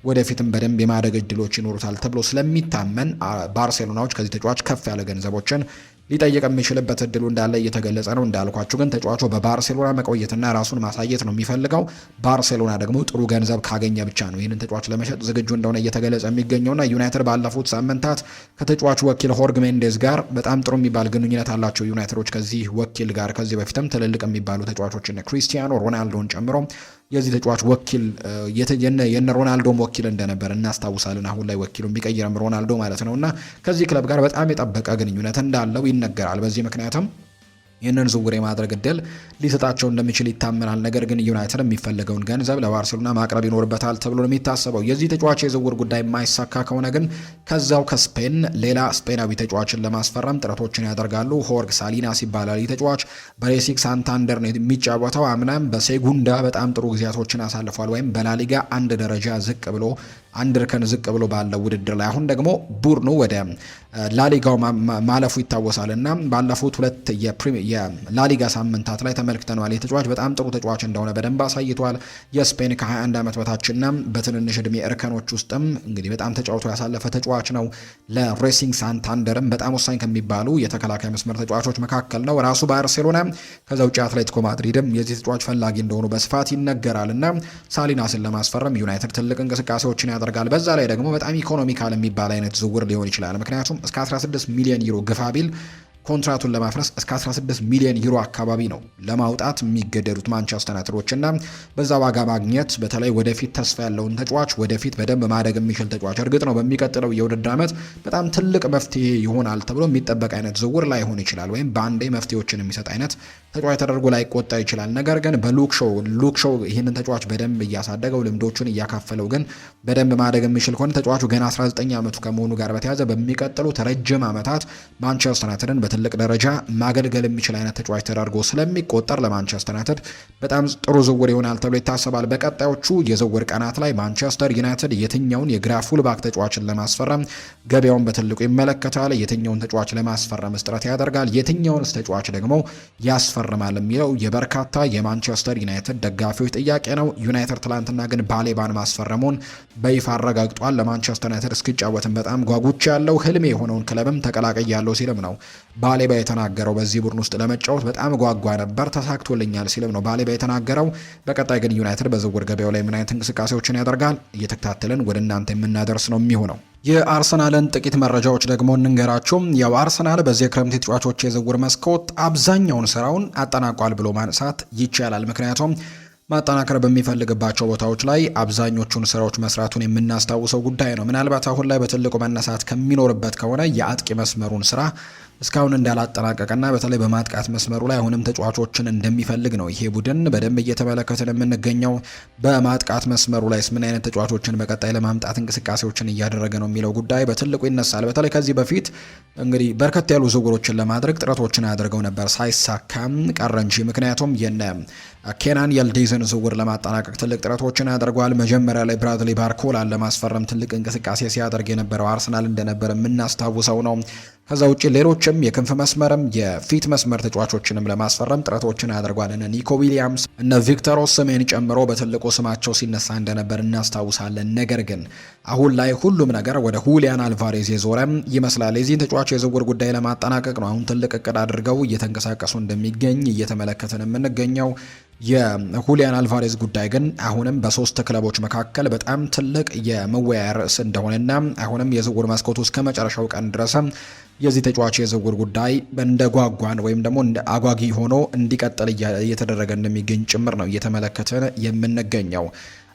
ወደፊትም በደንብ የማደግ እድሎች ይኖሩታል ተብሎ ስለሚታመን ባርሴሎናዎች ከዚህ ተጫዋች ከፍ ያለ ገንዘቦችን ሊጠይቅ የሚችልበት እድሉ እንዳለ እየተገለጸ ነው። እንዳልኳችሁ ግን ተጫዋቹ በባርሴሎና መቆየትና ራሱን ማሳየት ነው የሚፈልገው። ባርሴሎና ደግሞ ጥሩ ገንዘብ ካገኘ ብቻ ነው ይህንን ተጫዋች ለመሸጥ ዝግጁ እንደሆነ እየተገለጸ የሚገኘውና ዩናይትድ ባለፉት ሳምንታት ከተጫዋቹ ወኪል ሆርግ ሜንዴዝ ጋር በጣም ጥሩ የሚባል ግንኙነት አላቸው። ዩናይትዶች ከዚህ ወኪል ጋር ከዚህ በፊትም ትልልቅ የሚባሉ ተጫዋቾችን ክሪስቲያኖ ሮናልዶን ጨምሮ የዚህ ተጫዋች ወኪል የነ ሮናልዶም ወኪል እንደነበር እናስታውሳለን። አሁን ላይ ወኪሉን ቢቀይርም ሮናልዶ ማለት ነው እና ከዚህ ክለብ ጋር በጣም የጠበቀ ግንኙነት እንዳለው ይነገራል። በዚህ ምክንያትም ይህንን ዝውውር የማድረግ እድል ሊሰጣቸው እንደሚችል ይታመናል። ነገር ግን ዩናይትድ የሚፈልገውን ገንዘብ ለባርሴሎና ማቅረብ ይኖርበታል ተብሎ ነው የሚታሰበው። የዚህ ተጫዋች የዝውውር ጉዳይ የማይሳካ ከሆነ ግን ከዛው ከስፔን ሌላ ስፔናዊ ተጫዋችን ለማስፈረም ጥረቶችን ያደርጋሉ። ሆርግ ሳሊናስ ይባላል። ይህ ተጫዋች በሬሲንግ ሳንታንደር ነው የሚጫወተው። አምናም በሴጉንዳ በጣም ጥሩ ጊዜያቶችን አሳልፏል። ወይም በላሊጋ አንድ እርከን ዝቅ ብሎ ባለው ውድድር ላይ አሁን ደግሞ ቡድኑ ወደ ላሊጋው ማለፉ ይታወሳል እና ባለፉት ሁለት የላሊጋ ሳምንታት ላይ ተመልክተነዋል። የተጫዋች በጣም ጥሩ ተጫዋች እንደሆነ በደንብ አሳይቷል። የስፔን ከ21 ዓመት በታችና በትንንሽ ዕድሜ እርከኖች ውስጥም እንግዲህ በጣም ተጫውቶ ያሳለፈ ተጫዋች ነው። ለሬሲንግ ሳንታንደርም በጣም ወሳኝ ከሚባሉ የተከላካይ መስመር ተጫዋቾች መካከል ነው። ራሱ ባርሴሎና ከዛ ውጭ አትሌቲኮ ማድሪድም የዚህ ተጫዋች ፈላጊ እንደሆኑ በስፋት ይነገራል እና ሳሊናስን ለማስፈረም ዩናይትድ ትልቅ እንቅስቃሴዎችን ያደርጋል። በዛ ላይ ደግሞ በጣም ኢኮኖሚካል የሚባል አይነት ዝውውር ሊሆን ይችላል። ምክንያቱም እስከ 16 ሚሊዮን ዩሮ ግፋ ቢል ኮንትራቱን ለማፍረስ እስከ 16 ሚሊዮን ዩሮ አካባቢ ነው ለማውጣት የሚገደዱት ማንቸስተር ዩናይትዶች እና በዛ ዋጋ ማግኘት በተለይ ወደፊት ተስፋ ያለውን ተጫዋች ወደፊት በደንብ ማደግ የሚችል ተጫዋች እርግጥ ነው በሚቀጥለው የውድድር ዓመት በጣም ትልቅ መፍትሄ ይሆናል ተብሎ የሚጠበቅ አይነት ዝውውር ላይሆን ይችላል፣ ወይም በአንዴ መፍትሄዎችን የሚሰጥ አይነት ተጫዋች ተደርጎ ላይቆጠር ይችላል። ነገር ግን በሉክ ሾው ይህንን ተጫዋች በደንብ እያሳደገው ልምዶቹን እያካፈለው ግን በደንብ ማደግ የሚችል ከሆነ ተጫዋቹ ገና 19 ዓመቱ ከመሆኑ ጋር በተያያዘ በሚቀጥሉት ረጅም ዓመታት ማንቸስተር ዩናይትድን በትልቅ ደረጃ ማገልገል የሚችል አይነት ተጫዋች ተደርጎ ስለሚቆጠር ለማንቸስተር ዩናይትድ በጣም ጥሩ ዝውውር ይሆናል ተብሎ ይታሰባል። በቀጣዮቹ የዝውውር ቀናት ላይ ማንቸስተር ዩናይትድ የትኛውን የግራ ፉልባክ ተጫዋችን ለማስፈረም ገበያውን በትልቁ ይመለከታል። የትኛውን ተጫዋች ለማስፈረም ጥረት ያደርጋል፣ የትኛውንስ ተጫዋች ደግሞ ያስፈርማል የሚለው የበርካታ የማንቸስተር ዩናይትድ ደጋፊዎች ጥያቄ ነው። ዩናይትድ ትላንትና ግን ባሌባን ማስፈረሙን በይፋ አረጋግጧል። ለማንቸስተር ዩናይትድ እስኪጫወትም በጣም ጓጉቻ ያለው ህልሜ የሆነውን ክለብም ተቀላቅያለሁ ሲልም ነው ባሌባ የተናገረው። በዚህ ቡድን ውስጥ ለመጫወት በጣም ጓጓ ነበር፣ ተሳክቶልኛል ሲልም ነው ባሌባ የተናገረው። በቀጣይ ግን ዩናይትድ በዝውውር ገበያው ላይ ምን አይነት እንቅስቃሴዎችን ያደርጋል እየተከታተልን ወደ እናንተ የምናደርስ ነው የሚሆነው። የአርሰናልን ጥቂት መረጃዎች ደግሞ እንንገራችሁ። ያው አርሰናል በዚህ የክረምት ተጫዋቾች የዝውውር መስኮት አብዛኛውን ስራውን አጠናቋል ብሎ ማንሳት ይቻላል። ምክንያቱም ማጠናከር በሚፈልግባቸው ቦታዎች ላይ አብዛኞቹን ስራዎች መስራቱን የምናስታውሰው ጉዳይ ነው። ምናልባት አሁን ላይ በትልቁ መነሳት ከሚኖርበት ከሆነ የአጥቂ መስመሩን ስራ እስካሁን እንዳላጠናቀቀና በተለይ በማጥቃት መስመሩ ላይ አሁንም ተጫዋቾችን እንደሚፈልግ ነው ይሄ ቡድን በደንብ እየተመለከትን የምንገኘው። በማጥቃት መስመሩ ላይ ምን አይነት ተጫዋቾችን በቀጣይ ለማምጣት እንቅስቃሴዎችን እያደረገ ነው የሚለው ጉዳይ በትልቁ ይነሳል። በተለይ ከዚህ በፊት እንግዲህ በርከት ያሉ ዝውውሮችን ለማድረግ ጥረቶችን አድርገው ነበር፣ ሳይሳካም ቀረ እንጂ። ምክንያቱም የነ ኬናን የልዴዝን ዝውውር ለማጠናቀቅ ትልቅ ጥረቶችን ያደርገዋል። መጀመሪያ ላይ ብራድሊ ባርኮላን ለማስፈረም ትልቅ እንቅስቃሴ ሲያደርግ የነበረው አርሰናል እንደነበር የምናስታውሰው ነው። ከዛ ውጪ ሌሎችም የክንፍ መስመርም የፊት መስመር ተጫዋቾችንም ለማስፈረም ጥረቶችን አድርጓል። እነ ኒኮ ዊሊያምስ እነ ቪክተር ኦስሜን ጨምሮ በትልቁ ስማቸው ሲነሳ እንደነበር እናስታውሳለን። ነገር ግን አሁን ላይ ሁሉም ነገር ወደ ሁሊያን አልቫሬዝ የዞረ ይመስላል። የዚህን ተጫዋች የዝውውር ጉዳይ ለማጠናቀቅ ነው አሁን ትልቅ እቅድ አድርገው እየተንቀሳቀሱ እንደሚገኝ እየተመለከትን የምንገኘው። የሁሊያን አልቫሬዝ ጉዳይ ግን አሁንም በሶስት ክለቦች መካከል በጣም ትልቅ የመወያያ ርዕስ እንደሆነና አሁንም የዝውውር መስኮቱ እስከ መጨረሻው ቀን ድረስ የዚህ ተጫዋች የዝውውር ጉዳይ እንደ ጓጓን ወይም ደግሞ እንደ አጓጊ ሆኖ እንዲቀጥል እየተደረገ እንደሚገኝ ጭምር ነው እየተመለከትን የምንገኘው።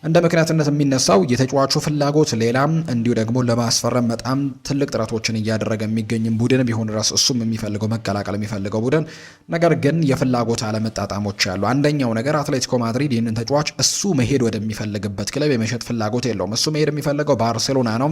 እንደ ምክንያትነት የሚነሳው የተጫዋቹ ፍላጎት ሌላም እንዲሁ ደግሞ ለማስፈረም በጣም ትልቅ ጥረቶችን እያደረገ የሚገኝም ቡድን ቢሆን ራስ እሱም የሚፈልገው መቀላቀል የሚፈልገው ቡድን ነገር ግን የፍላጎት አለመጣጣሞች ያሉ። አንደኛው ነገር አትሌቲኮ ማድሪድ ይህንን ተጫዋች እሱ መሄድ ወደሚፈልግበት ክለብ የመሸጥ ፍላጎት የለውም። እሱ መሄድ የሚፈልገው ባርሴሎና ነው።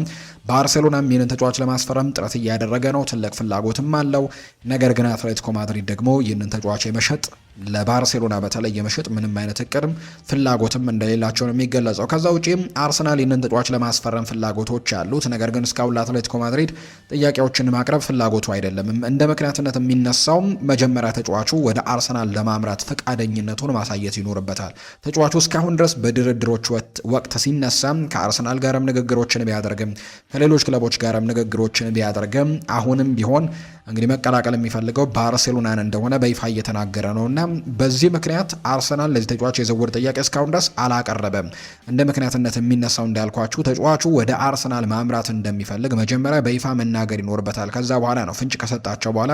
ባርሴሎናም ይህንን ተጫዋች ለማስፈረም ጥረት እያደረገ ነው፣ ትልቅ ፍላጎትም አለው። ነገር ግን አትሌቲኮ ማድሪድ ደግሞ ይህንን ተጫዋች የመሸጥ ለባርሴሎና በተለይ የመሸጥ ምንም አይነት እቅድም ፍላጎትም እንደሌላቸው ነው የሚገለጸው። ከዛ ውጪ አርሰናል ይህንን ተጫዋች ለማስፈረም ፍላጎቶች ያሉት፣ ነገር ግን እስካሁን ለአትሌቲኮ ማድሪድ ጥያቄዎችን ማቅረብ ፍላጎቱ አይደለም። እንደ ምክንያትነት የሚነሳው መጀመሪያ ተጫዋቹ ወደ አርሰናል ለማምራት ፈቃደኝነቱን ማሳየት ይኖርበታል። ተጫዋቹ እስካሁን ድረስ በድርድሮች ወቅት ሲነሳ ከአርሰናል ጋርም ንግግሮችን ቢያደርግም ከሌሎች ክለቦች ጋርም ንግግሮችን ቢያደርግም አሁንም ቢሆን እንግዲህ መቀላቀል የሚፈልገው ባርሴሎናን እንደሆነ በይፋ እየተናገረ ነውና በዚህ ምክንያት አርሰናል ለዚህ ተጫዋች የዝውውር ጥያቄ እስካሁን ድረስ አላቀረበም። እንደ ምክንያትነት የሚነሳው እንዳልኳችሁ ተጫዋቹ ወደ አርሰናል ማምራት እንደሚፈልግ መጀመሪያ በይፋ መናገር ይኖርበታል። ከዛ በኋላ ነው ፍንጭ ከሰጣቸው በኋላ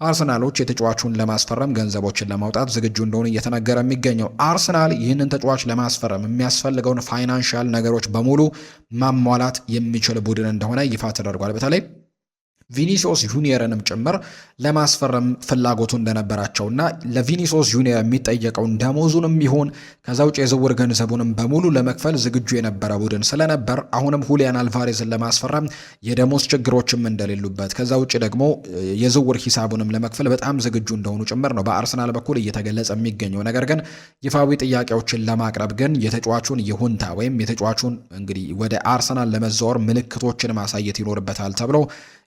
አርሰናሎች የተጫዋቹን ለማስፈረም ገንዘቦችን ለማውጣት ዝግጁ እንደሆነ እየተነገረ የሚገኘው። አርሰናል ይህንን ተጫዋች ለማስፈረም የሚያስፈልገውን ፋይናንሻል ነገሮች በሙሉ ማሟላት የሚችል ቡድን እንደሆነ ይፋ ተደርጓል። በተለይ ቪኒሲዮስ ጁኒየርንም ጭምር ለማስፈረም ፍላጎቱ እንደነበራቸውና ለቪኒሲዮስ ጁኒየር የሚጠየቀውን ደሞዙንም ይሁን ከዛ ውጭ የዝውውር ገንዘቡንም በሙሉ ለመክፈል ዝግጁ የነበረ ቡድን ስለነበር አሁንም ሁሊያን አልቫሬዝን ለማስፈረም የደሞዝ ችግሮችም እንደሌሉበት ከዛ ውጭ ደግሞ የዝውውር ሂሳቡንም ለመክፈል በጣም ዝግጁ እንደሆኑ ጭምር ነው በአርሰናል በኩል እየተገለጸ የሚገኘው። ነገር ግን ይፋዊ ጥያቄዎችን ለማቅረብ ግን የተጫዋቹን ይሁንታ ወይም የተጫዋቹን እንግዲህ ወደ አርሰናል ለመዛወር ምልክቶችን ማሳየት ይኖርበታል ተብሎ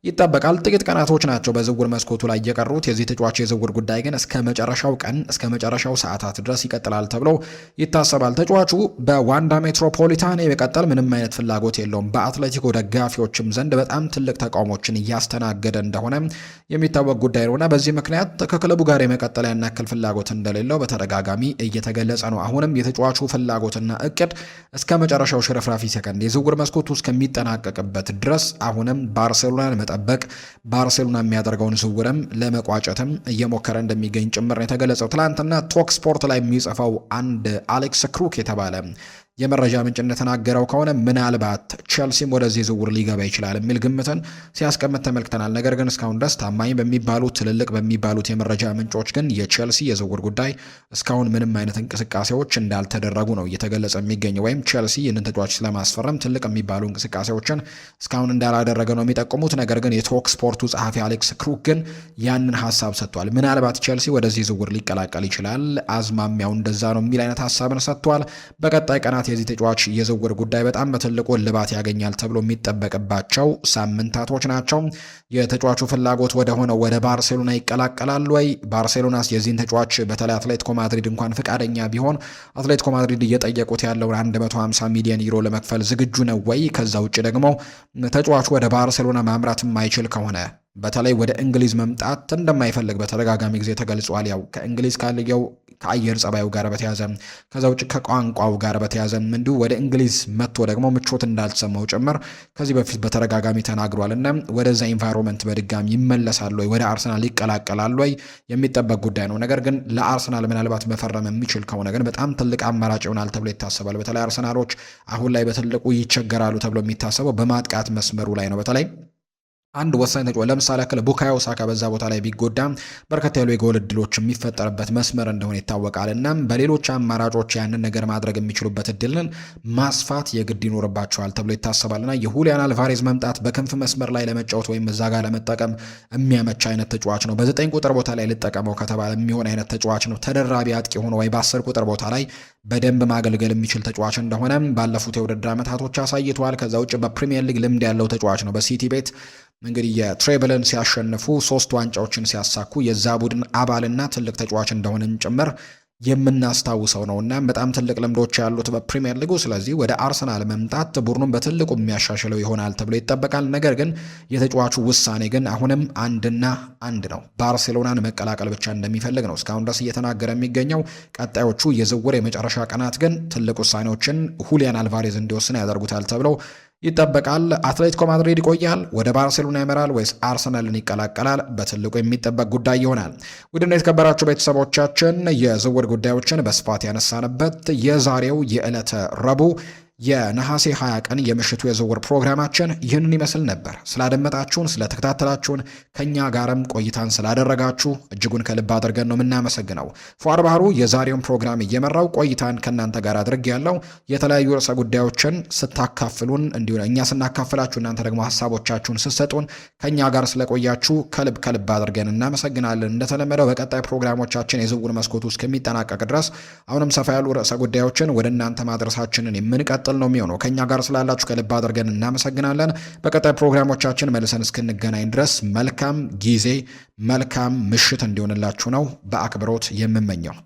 ይጠበቃል። ጥቂት ቀናቶች ናቸው በዝውውር መስኮቱ ላይ የቀሩት። የዚህ ተጫዋች የዝውውር ጉዳይ ግን እስከ መጨረሻው ቀን እስከ መጨረሻው ሰዓታት ድረስ ይቀጥላል ተብሎ ይታሰባል። ተጫዋቹ በዋንዳ ሜትሮፖሊታን የመቀጠል ምንም አይነት ፍላጎት የለውም። በአትሌቲኮ ደጋፊዎችም ዘንድ በጣም ትልቅ ተቃውሞችን እያስተናገደ እንደሆነ የሚታወቅ ጉዳይ ነውና በዚህ ምክንያት ከክለቡ ጋር የመቀጠል ያን ያክል ፍላጎት እንደሌለው በተደጋጋሚ እየተገለጸ ነው። አሁንም የተጫዋቹ ፍላጎትና እቅድ እስከ መጨረሻው ሽርፍራፊ ሰከንድ የዝውውር መስኮቱ እስከሚጠናቀቅበት ድረስ አሁንም ባርሴሎናን መጠበቅ ባርሴሎና የሚያደርገውን ዝውውርም ለመቋጨትም እየሞከረ እንደሚገኝ ጭምር ነው የተገለጸው። ትላንትና ቶክ ስፖርት ላይ የሚጽፈው አንድ አሌክስ ክሩክ የተባለ የመረጃ ምንጭ እንደተናገረው ከሆነ ምናልባት ቼልሲም ወደዚህ ዝውውር ሊገባ ይችላል የሚል ግምትን ሲያስቀምጥ ተመልክተናል። ነገር ግን እስካሁን ድረስ ታማኝ በሚባሉት ትልልቅ በሚባሉት የመረጃ ምንጮች ግን የቼልሲ የዝውውር ጉዳይ እስካሁን ምንም አይነት እንቅስቃሴዎች እንዳልተደረጉ ነው እየተገለጸ የሚገኘው። ወይም ቼልሲ ይህንን ተጫዋች ስለማስፈረም ትልቅ የሚባሉ እንቅስቃሴዎችን እስካሁን እንዳላደረገ ነው የሚጠቁሙት። ነገር ግን የቶክ ስፖርቱ ጸሐፊ አሌክስ ክሩክ ግን ያንን ሀሳብ ሰጥቷል። ምናልባት ቼልሲ ወደዚህ ዝውውር ሊቀላቀል ይችላል፣ አዝማሚያው እንደዛ ነው የሚል አይነት ሀሳብን ሰጥቷል። በቀጣይ ቀናት የዚህ ተጫዋች የዝውውር ጉዳይ በጣም በትልቁ እልባት ያገኛል ተብሎ የሚጠበቅባቸው ሳምንታቶች ናቸው። የተጫዋቹ ፍላጎት ወደ ሆነው ወደ ባርሴሎና ይቀላቀላል ወይ? ባርሴሎናስ የዚህን ተጫዋች በተለይ አትሌቲኮ ማድሪድ እንኳን ፍቃደኛ ቢሆን አትሌቲኮ ማድሪድ እየጠየቁት ያለውን 150 ሚሊዮን ዩሮ ለመክፈል ዝግጁ ነው ወይ? ከዛ ውጭ ደግሞ ተጫዋቹ ወደ ባርሴሎና ማምራት የማይችል ከሆነ በተለይ ወደ እንግሊዝ መምጣት እንደማይፈልግ በተደጋጋሚ ጊዜ ተገልጿል። ያው ከእንግሊዝ ካለው ከአየር ጸባዩ ጋር በተያዘ ከዛ ውጭ ከቋንቋው ጋር በተያዘ እንዲሁ ወደ እንግሊዝ መጥቶ ደግሞ ምቾት እንዳልተሰማው ጭምር ከዚህ በፊት በተደጋጋሚ ተናግሯል። እና ወደዛ ኢንቫይሮንመንት በድጋሚ ይመለሳሉ ወይ ወደ አርሰናል ይቀላቀላሉ ወይ የሚጠበቅ ጉዳይ ነው። ነገር ግን ለአርሰናል ምናልባት መፈረም የሚችል ከሆነ ግን በጣም ትልቅ አማራጭ ይሆናል ተብሎ ይታሰባል። በተለይ አርሰናሎች አሁን ላይ በትልቁ ይቸገራሉ ተብሎ የሚታሰበው በማጥቃት መስመሩ ላይ ነው። በተለይ አንድ ወሳኝ ተጫዋች ለምሳሌ ያክል ቡካዮ ሳካ በዛ ቦታ ላይ ቢጎዳ በርከት ያሉ የጎል እድሎች የሚፈጠርበት መስመር እንደሆነ ይታወቃል። እናም በሌሎች አማራጮች ያንን ነገር ማድረግ የሚችሉበት እድልን ማስፋት የግድ ይኖርባቸዋል ተብሎ ይታሰባልና የሁሊያን አልቫሬዝ መምጣት በክንፍ መስመር ላይ ለመጫወት ወይም እዛ ጋር ለመጠቀም የሚያመች አይነት ተጫዋች ነው። በ9 ቁጥር ቦታ ላይ ልጠቀመው ከተባለ የሚሆን አይነት ተጫዋች ነው። ተደራቢ አጥቂ ሆኖ ወይ በ10 ቁጥር ቦታ ላይ በደንብ ማገልገል የሚችል ተጫዋች እንደሆነ ባለፉት የውድድር ዓመታቶች አሳይቷል። ከዛ ውጭ በፕሪሚየር ሊግ ልምድ ያለው ተጫዋች ነው። በሲቲ ቤት እንግዲህ የትሬብልን ሲያሸንፉ 3 ዋንጫዎችን ሲያሳኩ የዛ ቡድን አባልና ትልቅ ተጫዋች እንደሆነም ጭምር የምናስታውሰው ነውና በጣም ትልቅ ልምዶች ያሉት በፕሪሚየር ሊጉ። ስለዚህ ወደ አርሰናል መምጣት ቡድኑን በትልቁ የሚያሻሽለው ይሆናል ተብሎ ይጠበቃል። ነገር ግን የተጫዋቹ ውሳኔ ግን አሁንም አንድና አንድ ነው። ባርሴሎናን መቀላቀል ብቻ እንደሚፈልግ ነው እስካሁን ድረስ እየተናገረ የሚገኘው። ቀጣዮቹ የዝውውር የመጨረሻ ቀናት ግን ትልቅ ውሳኔዎችን ሁሊያን አልቫሬዝ እንዲወስን ያደርጉታል ተብሎ ይጠበቃል። አትሌቲኮ ማድሪድ ይቆያል፣ ወደ ባርሴሎና ያመራል ወይስ አርሰናልን ይቀላቀላል? በትልቁ የሚጠበቅ ጉዳይ ይሆናል። ውድና የተከበራችሁ ቤተሰቦቻችን የዝውውር ጉዳዮችን በስፋት ያነሳንበት የዛሬው የዕለተ ረቡዕ የነሐሴ 20 ቀን የምሽቱ የዝውውር ፕሮግራማችን ይህንን ይመስል ነበር። ስላደመጣችሁን፣ ስለተከታተላችሁን ከኛ ጋርም ቆይታን ስላደረጋችሁ እጅጉን ከልብ አድርገን ነው የምናመሰግነው። ፏር ባህሩ የዛሬውን ፕሮግራም እየመራው ቆይታን ከእናንተ ጋር አድርግ ያለው የተለያዩ ርዕሰ ጉዳዮችን ስታካፍሉን እንዲሁ እኛ ስናካፍላችሁ እናንተ ደግሞ ሀሳቦቻችሁን ስትሰጡን ከኛ ጋር ስለቆያችሁ ከልብ አድርገን እናመሰግናለን። እንደተለመደው በቀጣይ ፕሮግራሞቻችን የዝውውር መስኮቱ እስከሚጠናቀቅ ድረስ አሁንም ሰፋ ያሉ ርዕሰ ጉዳዮችን ወደ እናንተ ማድረሳችንን የምንቀጥል ነው የሚሆነው። ከኛ ጋር ስላላችሁ ከልብ አድርገን እናመሰግናለን። በቀጣይ ፕሮግራሞቻችን መልሰን እስክንገናኝ ድረስ መልካም ጊዜ፣ መልካም ምሽት እንዲሆንላችሁ ነው በአክብሮት የምመኘው።